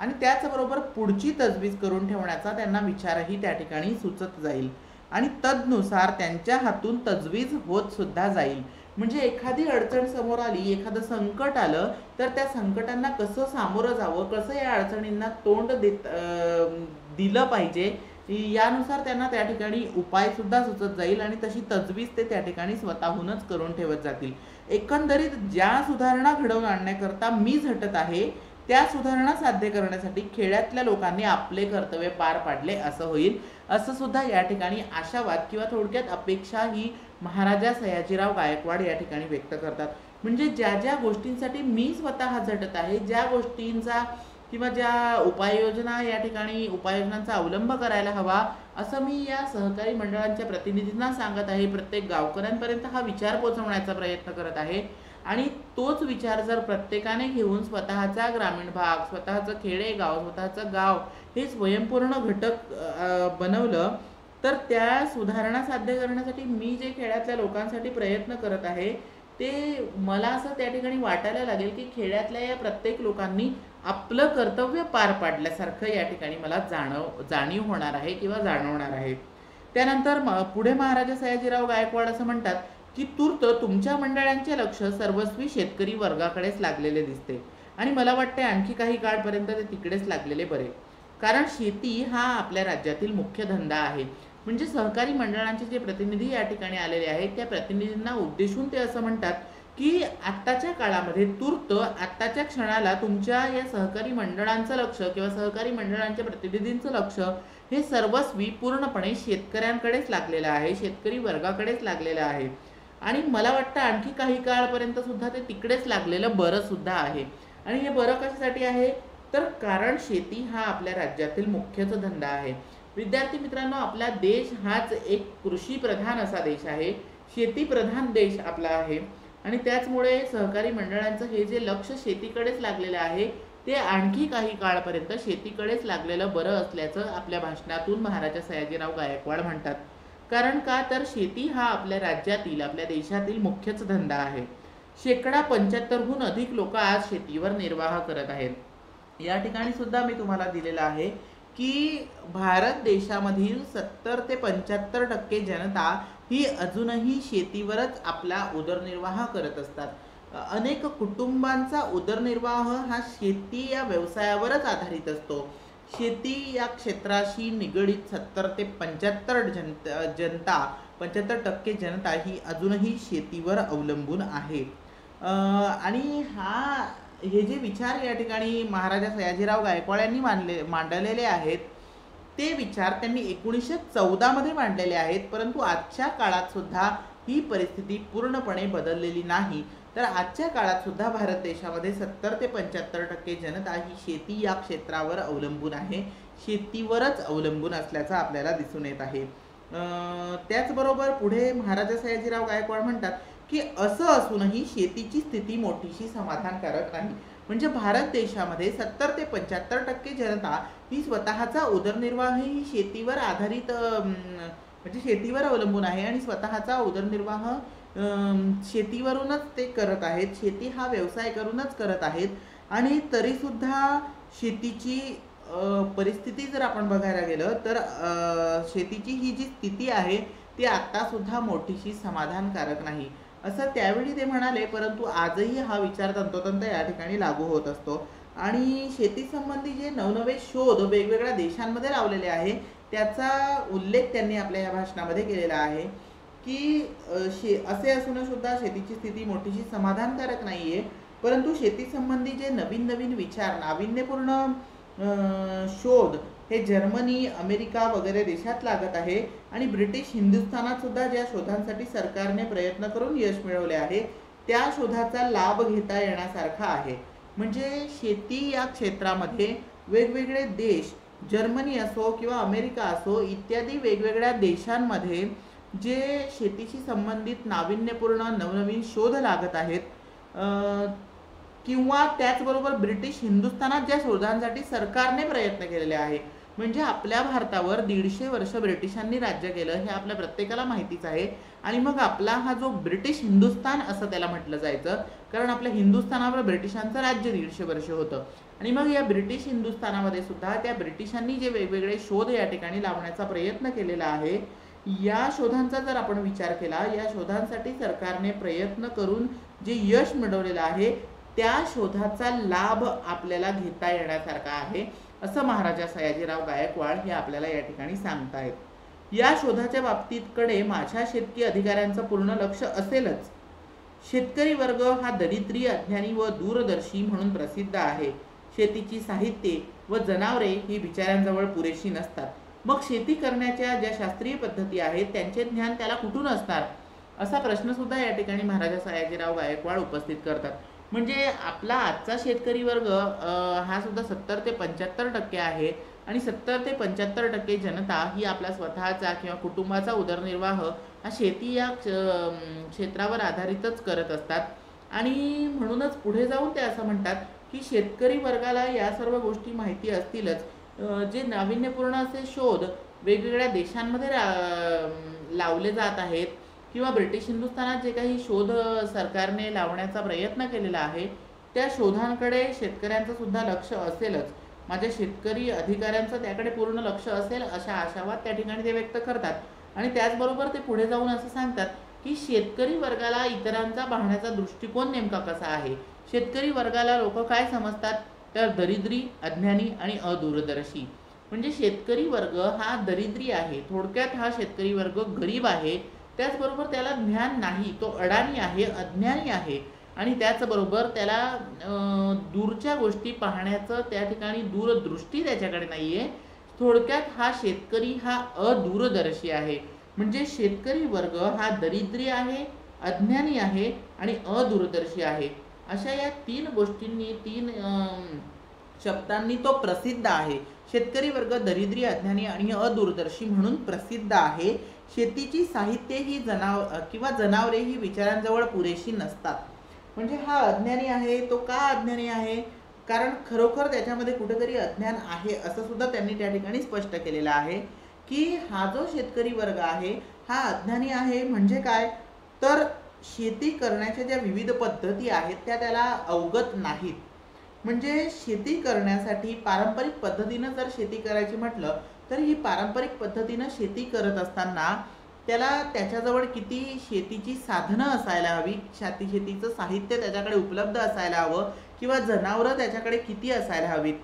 आणि त्याचबरोबर पुढची तजवीज करून ठेवण्याचा त्यांना विचारही त्या ठिकाणी सुचत जाईल आणि तदनुसार त्यांच्या हातून तजवीज होत सुद्धा जाईल. म्हणजे एखादी अडचण समोर आली, एखादं संकट आलं तर त्या संकटांना कसं सामोरं जावं, कसं या अडचणींना तोंड दिलं पाहिजे, यानुसार त्यांना त्या ठिकाणी उपाय सुद्धा सुचत जाईल आणि तशी तजवीज ते त्या ठिकाणी स्वतःहूनच करून ठेवत जातील. एकंदरीत ज्या सुधारणा घडवून आणण्याकरता मी झटत आहे त्या सुधारणा साध्य करण्यासाठी खेड्यातल्या लोकांनी आपले कर्तव्य पार पाडले असं होईल, असं सुद्धा या ठिकाणी आशावाद किंवा थोडक्यात अपेक्षा ही महाराजा सयाजीराव गायकवाड या ठिकाणी व्यक्त करतात. म्हणजे ज्या ज्या गोष्टींसाठी मी स्वतः झटत आहे, ज्या गोष्टींचा किंवा ज्या उपाययोजना या ठिकाणी उपाययोजनांचा अवलंब करायला हवा असं मी या सहकारी मंडळांच्या प्रतिनिधींना सांगत आहे. प्रत्येक गावकऱ्यांपर्यंत हा विचार पोहोचवण्याचा प्रयत्न करत आहे आणि तोच विचार जर प्रत्येकाने घेऊन स्वतःचा ग्रामीण भाग, स्वतःचं खेडेगाव, स्वतःचं गाव हे स्वयंपूर्ण घटक बनवलं तर त्या सुधारणा साध्य करण्यासाठी मी जे खेड्यातल्या लोकांसाठी प्रयत्न करत आहे ते मला असं त्या ठिकाणी वाटायला लागेल की खेड्यातल्या या प्रत्येक लोकांनी आपलं कर्तव्य पार पाडल्यासारखं या ठिकाणी मला जाणीव होणार आहे किंवा जाणवणार आहे. त्यानंतर पुढे महाराजा सयाजीराव गायकवाड असं म्हणतात की तूर्त तुमच्या मंडळांचे लक्ष सर्वस्वी शेतकरी वर्गाकडेच लागलेले दिसते आणि मला वाटते आणखी काही काळपर्यंत ते तिकडेच लागलेले बरे, कारण शेती हा आपल्या राज्यातील मुख्य धंदा आहे. म्हणजे सहकारी मंडळांचे जे प्रतिनिधी या ठिकाणी आलेले आहेत त्या प्रतिनिधींना उद्देशून ते असं म्हणतात की आत्ताच्या काळामध्ये तूर्त आत्ताच्या क्षणाला तुमच्या या सहकारी मंडळांचं लक्ष किंवा सहकारी मंडळांच्या प्रतिनिधींचं लक्ष हे सर्वस्वी पूर्णपणे शेतकऱ्यांकडेच लागलेलं आहे, शेतकरी वर्गाकडेच लागलेलं आहे आणि मला वाटतं आणखी काही काळपर्यंत सुद्धा ते तिकडेच लागलेलं बरं सुद्धा आहे. आणि हे बरं कशासाठी आहे तर कारण शेती हा आपल्या राज्यातील मुख्यच धंदा आहे. विद्यार्थी मित्रांनो, आपला देश हाच एक कृषी प्रधान असा देश आहे, शेती प्रधान देश आपला आहे आणि त्याचमुळे सहकारी मंडळांचं हे जे लक्ष शेतीकडेच लागलेलं आहे ते आणखी काही काळपर्यंत शेतीकडेच लागलेलं बरं असल्याचं आपल्या भाषणातून महाराजा सयाजीराव गायकवाड म्हणतात. कारण का तर शेती हा आपल्या राज्यातील, आपल्या देशातील मुख्यच धंदा आहे. 75% अधिक लोक आज शेतीवर निर्वाह करत आहेत. या ठिकाणी सुद्धा मी तुम्हाला दिलेलं आहे की भारत देशामधील 70 ते 75% जनता ही अजूनही शेतीवरच आपला उदरनिर्वाह करत असतात. अनेक कुटुंबांचा उदरनिर्वाह हा शेती या व्यवसायावरच आधारित असतो. शेती या क्षेत्राशी निगडीत 75% जनता ही अजूनही शेतीवर अवलंबून आहे. आणि हे जे विचार या ठिकाणी महाराजा सयाजीराव गायकवाड यांनी मांडलेले आहेत, ते विचार त्यांनी 1914 मध्ये मांडलेले आहेत. परंतु आजच्या काळात सुद्धा ही परिस्थिती पूर्णपणे बदललेली नाही. तर आजच्या काळात सुद्धा भारत देशामध्ये 70 ते 75% जनता ही शेती या क्षेत्रावर अवलंबून आहे, शेतीवरच अवलंबून असल्याचं आपल्याला दिसून येत आहे. त्याचबरोबर पुढे महाराजा सयाजीराव गायकवाड म्हणतात की असं असूनही शेतीची स्थिती मोठीशी समाधानकारक नाही. म्हणजे भारत देशामध्ये 70 ते 75% जनता ही स्वतःचा उदरनिर्वाह ही शेतीवर आधारित म्हणजे शेतीवर अवलंबून आहे आणि स्वतःचा उदरनिर्वाह शेतीवरूनच ते करत आहेत, शेती हा व्यवसाय करूनच करत आहेत. आणि तरीसुद्धा शेतीची परिस्थिती जर आपण बघायला गेलं तर शेतीची ही जी स्थिती आहे ती आत्तासुद्धा मोठीशी समाधानकारक नाही असं त्यावेळी ते म्हणाले. परंतु आजही हा विचार तंतोतंत या ठिकाणी लागू होत असतो. आणि शेतीसंबंधी जे नवनवे शोध वेगवेगळ्या देशांमध्ये लावलेले आहे त्याचा उल्लेख त्यांनी आपल्या या भाषणामध्ये केलेला आहे की असे असून सुद्धा शेतीची स्थिती मोठीशी समाधानकारक नाही आहे. परंतु शेतीसंबंधी जे नवीन नवीन विचार, नाविन्यपूर्ण शोध हे जर्मनी, अमेरिका वगैरे देशात लागत आहे. आणि ब्रिटिश हिंदुस्थानात सुद्धा ज्या शोधांसाठी सरकारने प्रयत्न करून यश मिळवले आहे त्या शोधाचा लाभ घेता येण्यासारखा आहे. म्हणजे शेती या क्षेत्रामध्ये वेगवेगळे देश, जर्मनी असो किंवा अमेरिका असो इत्यादी वेगवेगळ्या देशांमध्ये जे शेतीशी संबंधित नाविन्यपूर्ण नवनवीन शोध लागत आहेत, किंवा त्याचबरोबर ब्रिटिश हिंदुस्थानात ज्या शोधांसाठी सरकारने प्रयत्न केलेले आहे. म्हणजे आपल्या भारतावर 150 वर्ष ब्रिटिशांनी राज्य केलं हे आपल्या प्रत्येकाला माहितीच आहे. आणि मग आपला हा जो ब्रिटिश हिंदुस्थान असं त्याला म्हटलं जायचं, कारण आपल्या हिंदुस्थानावर ब्रिटिशांचं राज्य 150 वर्ष होतं. आणि मग या ब्रिटिश हिंदुस्थानामध्ये सुद्धा त्या ब्रिटिशांनी जे वेगवेगळे शोध या ठिकाणी लावण्याचा प्रयत्न केलेला आहे, या शोधांचा जर आपण विचार केला, या शोधांसाठी सरकारने प्रयत्न करून जे यश मिळवलेलं आहे त्या शोधाचा लाभ आपल्याला घेता येण्यासारखा आहे असं महाराजा सयाजीराव गायकवाड हे आपल्याला या ठिकाणी सांगतायत. या शोधाच्या बाबतीतकडे माझ्या शेतकी अधिकाऱ्यांचं पूर्ण लक्ष असेलच. शेतकरी वर्ग हा दरिद्री, अज्ञानी व दूरदर्शी म्हणून प्रसिद्ध आहे. शेतीची साहित्ये व जनावरे ही बिचाऱ्यांजवळ पुरेशी नसतात. मग शेती करण्याच्या ज्या शास्त्रीय पद्धती आहेत त्यांचे ज्ञान त्याला कुठून असणार, असा प्रश्न सुद्धा या ठिकाणी महाराजा सयाजीराव गायकवाड उपस्थित करतात. म्हणजे आपला आजचा शेतकरी वर्ग हा सुद्धा 70 ते 75% आहे. आणि 70 ते 75% जनता ही आपला स्वतःचा किंवा कुटुंबाचा उदरनिर्वाह हा शेती या क्षेत्रावर आधारितच करत असतात. आणि म्हणूनच पुढे जाऊन ते असं म्हणतात की शेतकरी वर्गाला या सर्व गोष्टी माहिती असतीलच. जे नाविन्यपूर्ण असे शोध वेगवेगळ्या देशांमध्ये लावले जात आहेत किंवा ब्रिटिश हिंदुस्थानात जे काही शोध सरकारने लावण्याचा प्रयत्न केलेला आहे त्या शोधांकडे शेतकऱ्यांचं सुद्धा लक्ष असेलच. माझ्या शेतकरी अधिकाऱ्यांचं त्याकडे पूर्ण लक्ष असेल अशा आशावाद त्या ठिकाणी ते व्यक्त करतात. आणि त्याचबरोबर ते पुढे जाऊन असं सांगतात की शेतकरी वर्गाला इतरांचा पाहण्याचा दृष्टिकोन नेमका कसा आहे. शेतकरी वर्गाला लोक काय समजतात तर दरिद्री, अज्ञानी आणि अदूरदर्शी. म्हणजे शेतकरी वर्ग हा दरिद्री आहे, थोडक्यात हा शेतकरी वर्ग गरीब आहे. त्याचबरोबर त्याला ज्ञान नाही, तो अडाणी आहे, अज्ञानी आहे. आणि त्याचबरोबर त्याला दूरच्या गोष्टी पाहण्याचं त्या ठिकाणी दूरदृष्टी त्याच्याकडे नाही आहे. थोडक्यात हा शेतकरी हा अदूरदर्शी आहे. म्हणजे शेतकरी वर्ग हा दरिद्री आहे, अज्ञानी आहे आणि अदूरदर्शी आहे. अशा या 3 गोष्टींनी 3 शब्दांनी तो प्रसिद्ध आहे. शेतकरी वर्ग दरिद्री, अज्ञानी आणि अदूरदर्शी म्हणून प्रसिद्ध आहे. शेतीची साहित्य ही जनावरे ही बिचाऱ्यांजवळ पुरेशी नसतात. म्हणजे हा अज्ञानी आहे. तो का अज्ञानी आहे, कारण खरोखर त्याच्यामध्ये कुठेतरी अज्ञान आहे असं सुद्धा त्यांनी त्या ठिकाणी स्पष्ट केलेलं आहे की हा जो शेतकरी वर्ग आहे हा अज्ञानी आहे. म्हणजे काय तर शेती करण्याच्या ज्या विविध पद्धती आहेत त्या त्याला अवगत नाहीत. म्हणजे शेती करण्यासाठी पारंपरिक पद्धतीनं जर शेती करायची म्हटलं तर ही पारंपरिक पद्धतीनं शेती करत असताना त्याला त्याच्याजवळ किती शेतीची साधनं असायला हवी, शेतीचं साहित्य त्याच्याकडे उपलब्ध असायला हवं, किंवा जनावरं त्याच्याकडे किती असायला हवीत,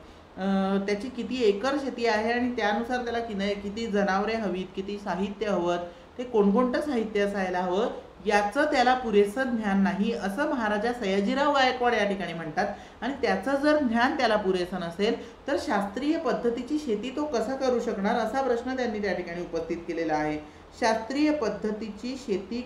त्याची किती एकर शेती आहे आणि त्यानुसार त्याला किती जनावरे हवीत, किती साहित्य हवं, ते कोणकोणतं साहित्य असायला हवं याचं त्याला पुरेसं ज्ञान नाही असं महाराजा सयाजीराव गायकवाड या ठिकाणी म्हणतात. आणि त्याचं जर ज्ञान त्याला पुरेसं नसेल तर शास्त्रीय पद्धतीची शेती तो कसा करू शकणार असा प्रश्न त्यांनी त्या ठिकाणी उपस्थित केलेला आहे. शास्त्रीय पद्धतीची शेती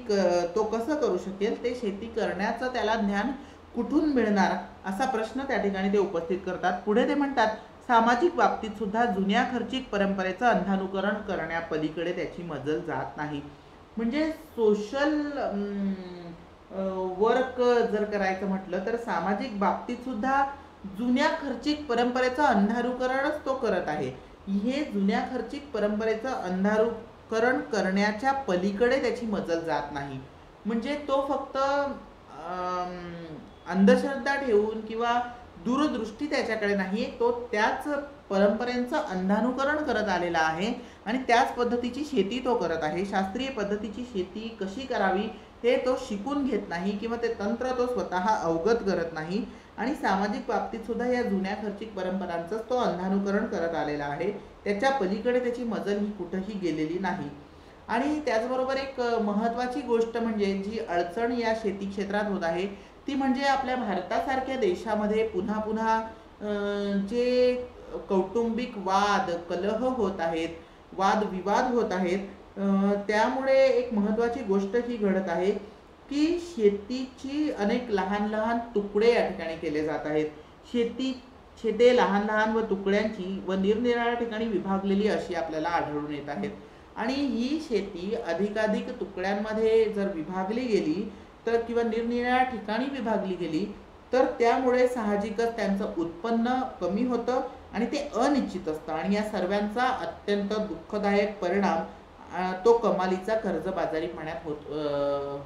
तो कसं करू शकेल, ते शेती करण्याचं त्याला ज्ञान कुठून मिळणार असा प्रश्न त्या ठिकाणी ते उपस्थित करतात. पुढे ते म्हणतात, सामाजिक बाबतीत सुद्धा जुन्या खर्चिक परंपरेचं अंधानुकरण करण्यापलीकडे त्याची मजल जात नाही. म्हणजे सोशल वर्क जर करायचं म्हटलं तर सामाजिक बाबतीत सुद्धा जुन्या खर्चिक परंपरेचं अंधारुकरणच तो करत आहे. हे जुन्या खर्चिक परंपरेचं अंधारुकरण करण्याच्या पलीकडे त्याची मजल जात नाही. म्हणजे तो फक्त अंधश्रद्धा ठेवून किंवा दूरदृष्टी त्याच्याकडे नाही, तो त्याच परंपरेचं अंधानुकरण करत आलेला आहे आणि त्याच पद्धतीची शेती तो करत आहे. शास्त्रीय पद्धतीची शेती कशी करावी हे तो शिकून घेत नाही किंवा ते तंत्र तो स्वतः अवगत करत नाही. आणि सामाजिक बाबतीत सुद्धा या जुन्या खर्चिक परंपरांचंच तो अंधानुकरण करत आलेला आहे. त्याच्या पलीकडे त्याची मजल ही कुठंही गेलेली नाही. आणि त्याचबरोबर एक महत्त्वाची गोष्ट म्हणजे जी अडचण या शेती क्षेत्रात होत आहे ती म्हणजे आपल्या भारतासारख्या देशामध्ये पुन्हा पुन्हा जे कौटुंबिक वाद कलह होत आहेत, वादविवाद होत आहेत, त्यामुळे एक महत्त्वाची गोष्ट ही घडत आहे की शेतीची अनेक लहान लहान तुकडे या ठिकाणी केले जात आहेत. शेते लहान लहान व तुकड्यांची व निरनिराळ्या ठिकाणी विभागलेली अशी आपल्याला आढळून येत आहेत. आणि ही शेती अधिकाधिक तुकड्यांमध्ये जर विभागली गेली तर किंवा निरनिराळ्या ठिकाणी विभागली गेली तर त्यामुळे साहजिकच त्यांचं उत्पन्न कमी होतं आणि ते अनिश्चित असतं. आणि या सर्वांचा अत्यंत दुःखदायक परिणाम तो कमालीचा कर्जबाजारी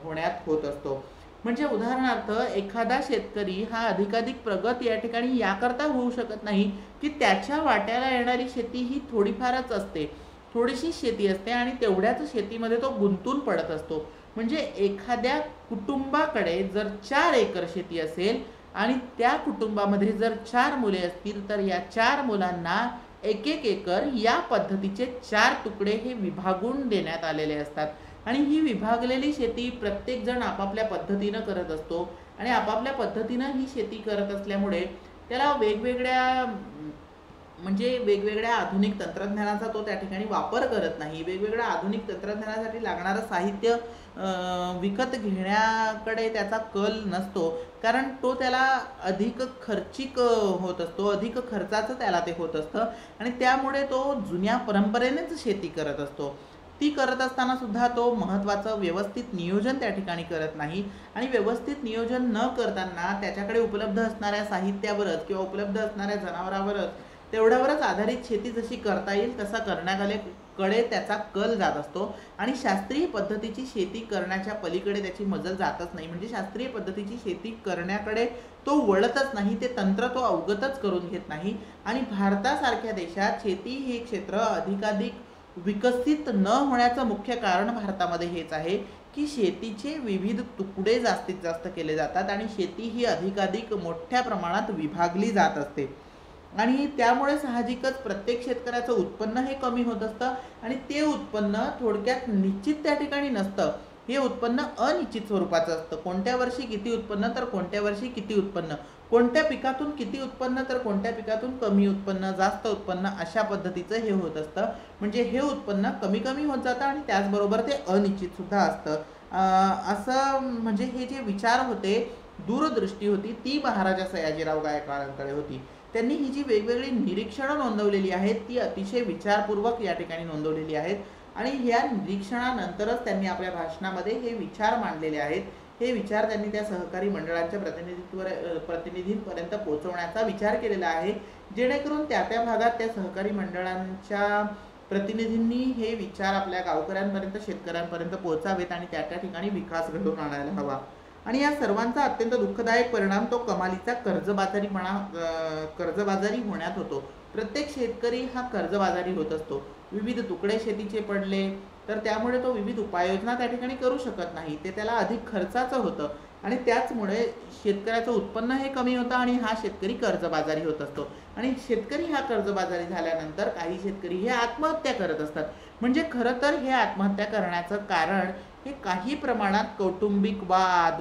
होण्यात होत असतो. म्हणजे उदाहरणार्थ एखादा शेतकरी हा अधिकाधिक प्रगत या ठिकाणी याकरता होऊ शकत नाही की त्याच्या वाट्याला येणारी शेती ही थोडीफारच असते, थोडीशी शेती असते आणि तेवढ्याच शेतीमध्ये तो गुंतून पडत असतो. म्हणजे एखाद्या कुटुंबाकडे जर 4 एकर शेती असेल आणि त्या कुटुंबामध्ये जर 4 मुले असतील तर या 4 मुलांना 1-1 एकर या पद्धतीचे 4 तुकडे हे विभागून देण्यात आलेले असतात. आणि ही विभागलेली शेती प्रत्येक जण आपापल्या पद्धतीनं करत असतो आणि आपापल्या पद्धतीनं ही शेती करत असल्यामुळे त्याला वेगवेगळ्या आधुनिक तंत्रज्ञानाचा तो त्या ठिकाणी वापर करत नाही. वेगवेगळ्या आधुनिक तंत्रज्ञानासाठी लागणारं साहित्य विकत घेण्याकडे त्याचा कल नसतो, कारण तो त्याला अधिक खर्चिक होत असतो, अधिक खर्चाचं त्याला ते होत असतं आणि त्यामुळे तो जुन्या परंपरेनेच शेती करत असतो. ती करत असताना सुद्धा तो महत्त्वाचं व्यवस्थित नियोजन त्या ठिकाणी करत नाही. आणि व्यवस्थित नियोजन न करताना त्याच्याकडे उपलब्ध असणाऱ्या साहित्यावरच किंवा उपलब्ध असणाऱ्या जनावरांवरच तेवढ्यावरच आधारित शेती जशी करता येईल तसा करण्याकडे त्याचा कल जात असतो आणि शास्त्रीय पद्धतीची शेती करण्याच्या पलीकडे त्याची मजल जातच नाही. म्हणजे शास्त्रीय पद्धतीची शेती करण्याकडे तो वळतच नाही, ते तंत्र तो अवगतच करून घेत नाही. आणि भारतासारख्या देशात शेती हे क्षेत्र अधिकाधिक विकसित न होण्याचं मुख्य कारण भारतामध्ये हेच आहे की शेतीचे विविध तुकडे जास्तीत जास्त केले जातात आणि शेती ही अधिकाधिक मोठ्या प्रमाणात विभागली जात असते. आणि त्यामुळे साहजिकच प्रत्येक शेतकऱ्याचं उत्पन्न हे कमी होत असतं आणि ते उत्पन्न थोडक्यात निश्चित त्या ठिकाणी नसतं. हे उत्पन्न अनिश्चित स्वरूपाचं असतं. कोणत्या वर्षी किती उत्पन्न तर कोणत्या वर्षी किती उत्पन्न, कोणत्या पिकातून किती उत्पन्न तर कोणत्या पिकातून कमी उत्पन्न, जास्त उत्पन्न, अशा पद्धतीचं हे होत असतं. म्हणजे हे उत्पन्न कमी कमी होत जातं आणि त्याचबरोबर ते अनिश्चित सुद्धा असतं. असं म्हणजे हे जे विचार होते, दूरदृष्टी होती, ती महाराजा सयाजीराव गायकवाडांकडे होती. त्यांनी ही जी वेगवेगळी निरीक्षणं नोंदवलेली आहेत ती अतिशय विचारपूर्वक या ठिकाणी नोंदवलेली आहेत आणि ह्या निरीक्षणानंतरच त्यांनी आपल्या भाषणामध्ये हे विचार मांडलेले आहेत. हे विचार त्यांनी त्या सहकारी मंडळांच्या प्रतिनिधींपर्यंत पोहोचवण्याचा विचार केलेला आहे, जेणेकरून त्या त्या भागात त्या सहकारी मंडळांच्या प्रतिनिधींनी हे विचार आपल्या गावकऱ्यांपर्यंत, शेतकऱ्यांपर्यंत पोहोचावेत आणि त्या त्या ठिकाणी विकास घडवून आणायला हवा. आणि या सर्वांचा अत्यंत दुःखदायक परिणाम तो कमालीचा कर्जबाजारी होण्यात होतो. प्रत्येक शेतकरी हा कर्जबाजारी होत असतो. विविध तुकडे शेतीचे पडले तर त्यामुळे तो विविध उपाययोजना त्या ठिकाणी करू शकत नाही, ते त्याला अधिक खर्चाचं होतं आणि त्याचमुळे शेतकऱ्याचं उत्पन्न हे कमी होतं आणि हा शेतकरी कर्जबाजारी होत असतो. आणि शेतकरी हा कर्जबाजारी झाल्यानंतर काही शेतकरी हे आत्महत्या करत असतात. म्हणजे खरं तर हे आत्महत्या करण्याचं कारण हे काही प्रमाणात कौटुंबिक वाद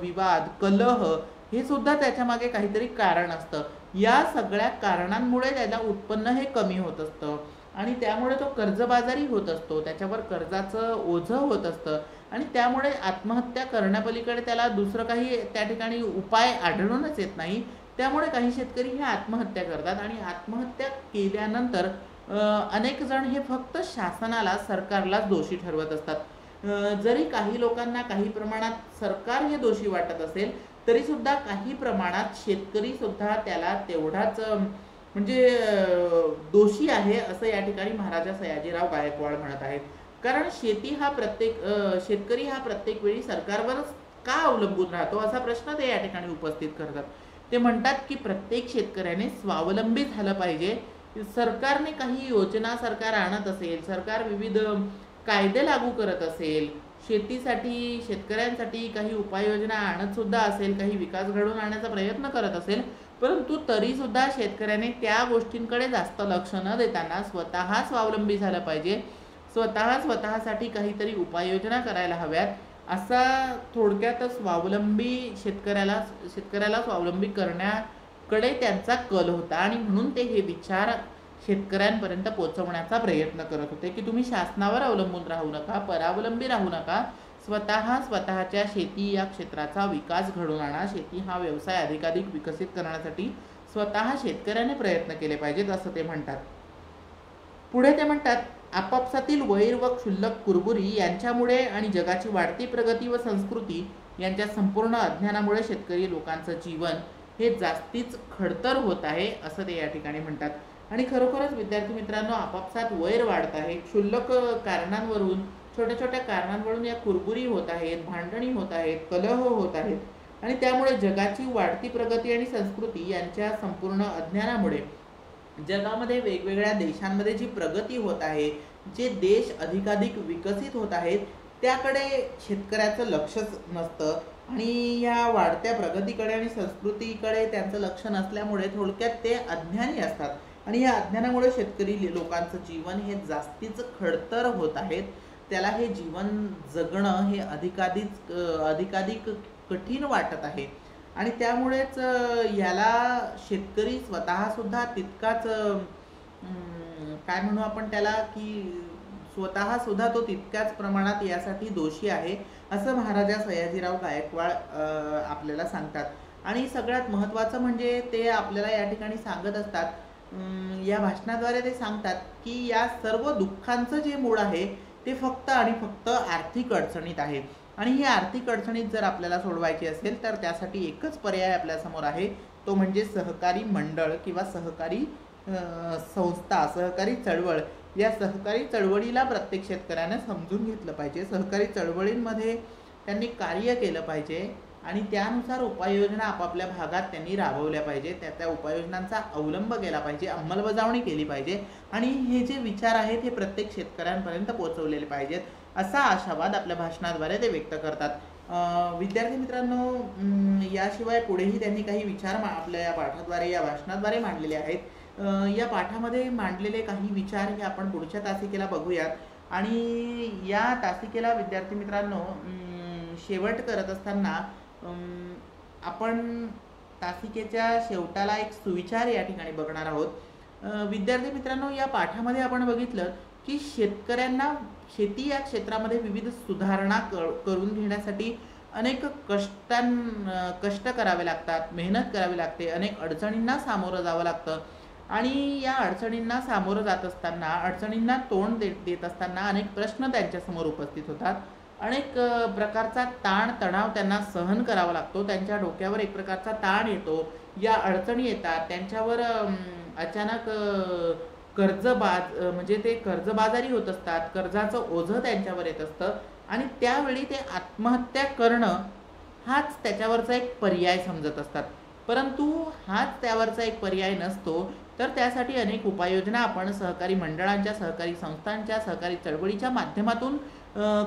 विवाद कलह हे सुद्धा त्याच्या मागे काहीतरी कारण असतं. या सगळ्या कारणांमुळे त्याला उत्पन्न हे कमी होत असतं आणि त्यामुळे तो कर्जबाजारी होत असतो, त्याच्यावर कर्जाचं ओझं होत असतं आणि त्यामुळे आत्महत्या करण्यापलीकडे त्याला दुसरं काही त्या ठिकाणी उपाय आढळूनच येत नाही. त्यामुळे काही शेतकरी हे आत्महत्या करतात आणि आत्महत्या केल्यानंतर अनेक जण हे फक्त शासनाला सरकारलाच दोषी ठरवत असतात. जरी काही लोकांना काही प्रमाणात सरकार हे दोषी वाटत असेल तरी सुद्धा काही प्रमाणात शेतकरी सुद्धा त्याला तेवढाच म्हणजे दोषी आहे असं या ठिकाणी महाराजा सयाजीराव गायकवाड म्हणत आहेत. कारण शेतकरी हा प्रत्येक वेळी सरकारवरच का अवलंबून राहतो असा प्रश्न ते या ठिकाणी उपस्थित करतात. ते म्हणतात की प्रत्येक शेतकऱ्याने स्वावलंबी झालं पाहिजे. सरकारने काही योजना सरकार आणत असेल, सरकार विविध कायदे लागू करत असेल, शेतीसाठी शेतकऱ्यांसाठी काही उपाययोजना आणत सुद्धा असेल, काही विकास घडवून आणण्याचा प्रयत्न करत असेल, परंतु तरीसुद्धा शेतकऱ्याने त्या गोष्टींकडे जास्त लक्ष न देताना स्वतः स्वावलंबी झालं पाहिजे. स्वतःसाठी काहीतरी उपाययोजना करायला हव्यात असा थोडक्यात शेतकऱ्याला स्वावलंबी करण्याकडे त्यांचा कल होता आणि म्हणून ते हे विचार शेतकऱ्यांपर्यंत पोहोचवण्याचा प्रयत्न करत होते की तुम्ही शासनावर अवलंबून राहू नका, परावलंबी राहू नका, स्वतःच्या शेती या क्षेत्राचा विकास घडवून आणा. शेती हा व्यवसाय अधिकाधिक विकसित करण्यासाठी स्वतः शेतकऱ्याने प्रयत्न केले पाहिजेत असं ते म्हणतात. पुढे ते म्हणतात आपापसातील वैर व क्षुल्लक कुरबुरी यांच्यामुळे आणि जगाची वाढती प्रगती व संस्कृती यांच्या संपूर्ण अज्ञानामुळे शेतकरी लोकांचं जीवन हे जास्तीच खडतर होत आहे असं ते या ठिकाणी म्हणतात. आणि खरोखरच विद्यार्थी मित्रांनो, आपापसात वैर वाढत आहे, क्षुल्लक कारणांवरून, छोट्या छोट्या कारणांवरून या कुरबुरी होत आहेत, भांडणी होत आहेत, कलह होत आहेत आणि त्यामुळे जगाची वाढती प्रगती आणि संस्कृती यांच्या संपूर्ण अज्ञानामुळे जगामध्ये वेगवेगळ्या देशांमध्ये जी प्रगती होत आहे, जे देश अधिकाधिक विकसित होत आहेत त्याकडे शेतकऱ्याचं लक्षच नसतं आणि या वाढत्या प्रगतीकडे आणि संस्कृतीकडे त्यांचं लक्ष नसल्यामुळे थोडक्यात ते अज्ञानी असतात आणि या अज्ञानामुळे शेतकरी लोकांचं जीवन हे जास्तीच खडतर होत आहेत. त्याला हे जीवन जगणं हे अधिकाधिक कठीण वाटत आहे आणि त्यामुळेच याला शेतकरी स्वतःसुद्धा तितकाच काय म्हणू आपण त्याला की स्वतःसुद्धा तो तितक्याच प्रमाणात यासाठी दोषी आहे असं महाराजा सयाजीराव गायकवाड आपल्याला सांगतात. आणि सगळ्यात महत्त्वाचं म्हणजे ते आपल्याला या ठिकाणी सांगत असतात, या भाषणाद्वारे ते सांगतात की या सर्व दुःखांचं जे मूळ आहे ते फक्त आणि फक्त आर्थिक अडचणीत आहे आणि ही आर्थिक अडचणीत जर आपल्याला सोडवायची असेल तर त्यासाठी एकच पर्याय आपल्यासमोर आहे, तो म्हणजे सहकारी मंडळ किंवा सहकारी संस्था, सहकारी चळवळ. या सहकारी चळवळीला प्रत्येक शेतकऱ्याने समजून घेतलं पाहिजे. सहकारी चळवळींमध्ये त्यांनी कार्य केलं पाहिजे आणि त्यानुसार उपाययोजना आपापल्या भागात त्यांनी राबवल्या पाहिजे, त्या उपाययोजनांचा अवलंब केला पाहिजे, अंमलबजावणी केली पाहिजे आणि हे जे विचार आहेत हे प्रत्येक शेतकऱ्यांपर्यंत पोहोचवलेले पाहिजेत असा आशावाद आपल्या भाषणाद्वारे ते व्यक्त करतात. विद्यार्थी मित्रांनो, याशिवाय पुढेही त्यांनी काही विचार आपल्या या पाठाद्वारे या भाषणाद्वारे मांडलेले आहेत. या पाठामध्ये मांडलेले काही विचार हे आपण पुढच्या तासिकेला बघूयात आणि या तासिकेला विद्यार्थी मित्रांनो शेवट करत असताना आपण तासिकेच्या शेवटाला एक सुविचार या ठिकाणी बघणार आहोत. विद्यार्थी मित्रांनो, या पाठामध्ये आपण बघितलं की शेतकऱ्यांना शेती या क्षेत्रामध्ये विविध सुधारणा करून घेण्यासाठी अनेक कष्ट करावे लागतात, मेहनत करावी लागते, अनेक अडचणींना सामोरं जावं लागतं आणि या अडचणींना सामोरं जात असताना, अडचणींना तोंड देत असताना अनेक प्रश्न त्यांच्यासमोर उपस्थित होतात. अनेक प्रकारचा तणाव त्यांना सहन करावा लागतो, त्यांच्या डोक्यावर एक प्रकारचा ताण येतो, या अडचणी येतात, त्यांच्यावर अचानक म्हणजे ते कर्जबाजारी होत असतात, कर्जाचं ओझं त्यांच्यावर येत असतं आणि त्यावेळी ते आत्महत्या करणं हाच त्याच्यावरचा एक पर्याय समजत असतात, परंतु हाच त्यावरचा एक पर्याय नसतो. तर त्यासाठी अनेक उपाययोजना आपण सहकारी मंडळांच्या, सहकारी संस्थांच्या, सहकारी चळवळीच्या माध्यमातून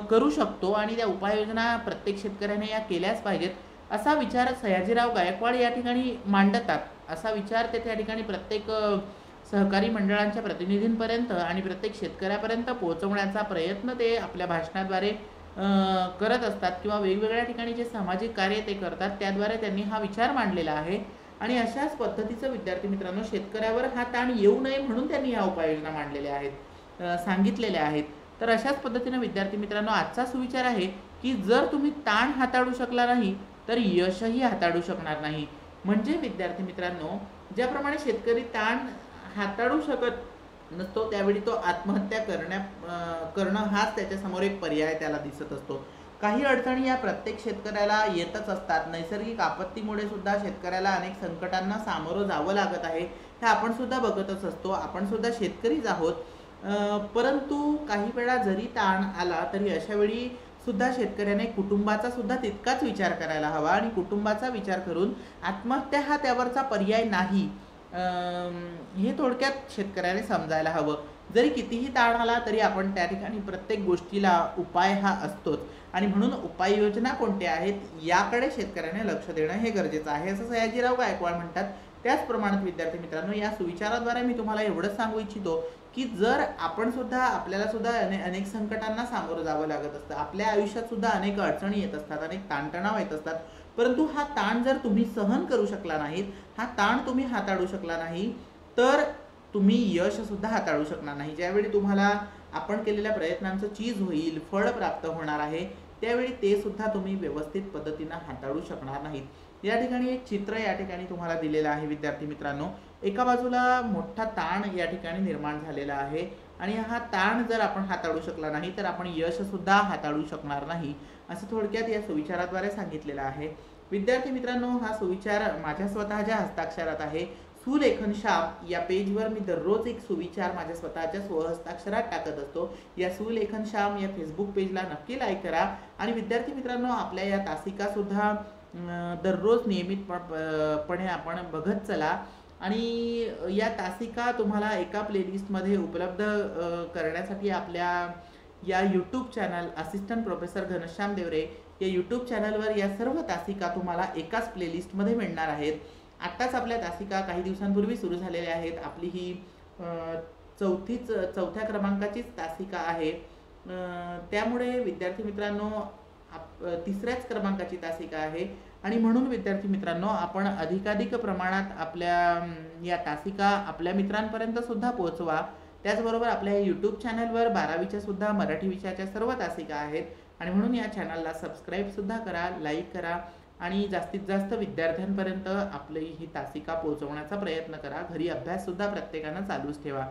करू शकतो आणि त्या उपाययोजना प्रत्येक शेतकऱ्याने या केल्याच पाहिजेत, असा विचार सयाजीराव गायकवाड या ठिकाणी मांडतात. असा विचार ते त्या ठिकाणी प्रत्येक सहकारी मंडळांच्या प्रतिनिधींपर्यंत आणि प्रत्येक शेतकऱ्यापर्यंत पोहोचवण्याचा प्रयत्न ते आपल्या भाषणाद्वारे करत असतात किंवा वेगवेगळ्या ठिकाणी जे सामाजिक कार्य ते करतात त्याद्वारे त्यांनी हा विचार मांडलेला आहे. आणि अशाच पद्धतीचं विद्यार्थी मित्रांनो, शेतकऱ्यावर हा ताण येऊ नये म्हणून त्यांनी ह्या उपाययोजना मांडलेल्या आहेत, सांगितलेल्या आहेत. तर अशाच पद्धतीने विद्यार्थी मित्रांनो, आजचा सुविचार आहे की जर तुम्ही ताण हाताळू शकला नाही तर यशही हाताळू शकणार नाही. म्हणजे विद्यार्थी मित्रांनो, ज्याप्रमाणे शेतकरी ताण हाताळू शकत नसतो त्यावेळी तो आत्महत्या करणं हाच त्याच्यासमोर एक पर्याय त्याला दिसत असतो. काही अडचणी या प्रत्येक शेतकऱ्याला येतच असतात. नैसर्गिक आपत्तीमुळे सुद्धा शेतकऱ्याला अनेक संकटांना सामोरं जावं लागत आहे, हे आपण सुद्धा बघतच असतो. आपण सुद्धा शेतकरीच आहोत. परंतु काही वेळा जरी ताण आला तरी अशा वेळी सुद्धा शेतकऱ्याने कुटुंबाचा सुद्धा तितकाच विचार करायला हवा आणि कुटुंबाचा विचार करून आत्महत्या हा त्यावरचा पर्याय नाही, हे थोडक्यात शेतकऱ्याने समजायला हवं. जरी कितीही ताण आला तरी आपण त्या ठिकाणी प्रत्येक गोष्टीला उपाय हा असतोच आणि म्हणून उपाययोजना कोणत्या आहेत याकडे शेतकऱ्याने लक्ष देणं हे गरजेचं आहे, असं सयाजीराव गायकवाड म्हणतात. त्याचप्रमाणे विद्यार्थी मित्रांनो, या सुविचाराद्वारे मी तुम्हाला एवढंच सांगू इच्छितो की जर आपण सुद्धा, आपल्याला सुद्धा अनेक संकटांना सामोरं जावं लागत असतं, आपल्या आयुष्यात सुद्धा अनेक अडचणी येत असतात, अनेक ताणतणाव येत असतात, परंतु हा ताण जर तुम्ही सहन करू शकला नाहीत, हा ताण तुम्ही हाताळू शकला नाही तर तुम्ही यश सुद्धा हाताळू शकणार नाही. ज्यावेळी तुम्हाला आपण केलेल्या प्रयत्नांचं चीज होईल, फळ प्राप्त होणार आहे, त्यावेळी ते सुद्धा तुम्ही व्यवस्थित पद्धतीनं हाताळू शकणार नाहीत. या ठिकाणी एक चित्र या ठिकाणी तुम्हाला दिलेलं आहे विद्यार्थी मित्रांनो. एका बाजूला मोठा ताण या ठिकाणी निर्माण झालेला आहे आणि हा ताण जर आपण हाताळू शकला नाही तर आपण यश सुद्धा हाताळू शकणार नाही, असं थोडक्यात या सुविचाराद्वारे सांगितलेलं आहे. विद्यार्थी मित्रांनो, हा सुविचार माझ्या स्वतःच्या हस्ताक्षरात आहे. सुलेखन श्याम या पेजवर मी दररोज एक सुविचार माझ्या स्वतःच्या स्वहस्ताक्षरात टाकत असतो. या सुलेखन श्याम या फेसबुक पेजला नक्की लाईक करा. आणि विद्यार्थी मित्रांनो, आपल्या या तासिका सुद्धा दररोज नियमितपणे आपण बघत चला आणि या तासिका तुम्हाला एका प्लेलिस्टमध्ये उपलब्ध करण्यासाठी आपल्या या YouTube channel assistant professor Ghanshyam Devare या यूट्यूब चॅनलवर या सर्व तासिका तुम्हाला एकाच प्लेलिस्टमध्ये मिळणार आहेत. आत्ताच आपल्या तासिका काही दिवसांपूर्वी सुरू झालेल्या आहेत. आपली ही चौथ्या क्रमांकाचीच तासिका आहे. त्यामुळे विद्यार्थी मित्रांनो, तिसऱ्याच क्रमांकाची तासिका आहे आणि म्हणून विद्यार्थी मित्रांनो, आपण अधिकाधिक प्रमाणात आपल्या या तासिका आपल्या मित्रांपर्यंत सुद्धा पोहोचवा. त्याचबरोबर आपल्या यूट्यूब चॅनलवर 12वीच्या सुद्धा मराठी विषयाच्या सर्व तासिका आहेत आणि म्हणून या चॅनलला सबस्क्राईब सुद्धा करा, लाईक करा आणि जास्तीत जास्त विद्यार्थ्यांपर्यंत आपली ही तासिका पोहोचवण्याचा प्रयत्न करा. घरी अभ्यास सुद्धा प्रत्येकानं चालूच ठेवा.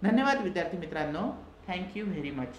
धन्यवाद विद्यार्थी मित्रांनो. Thank you very much.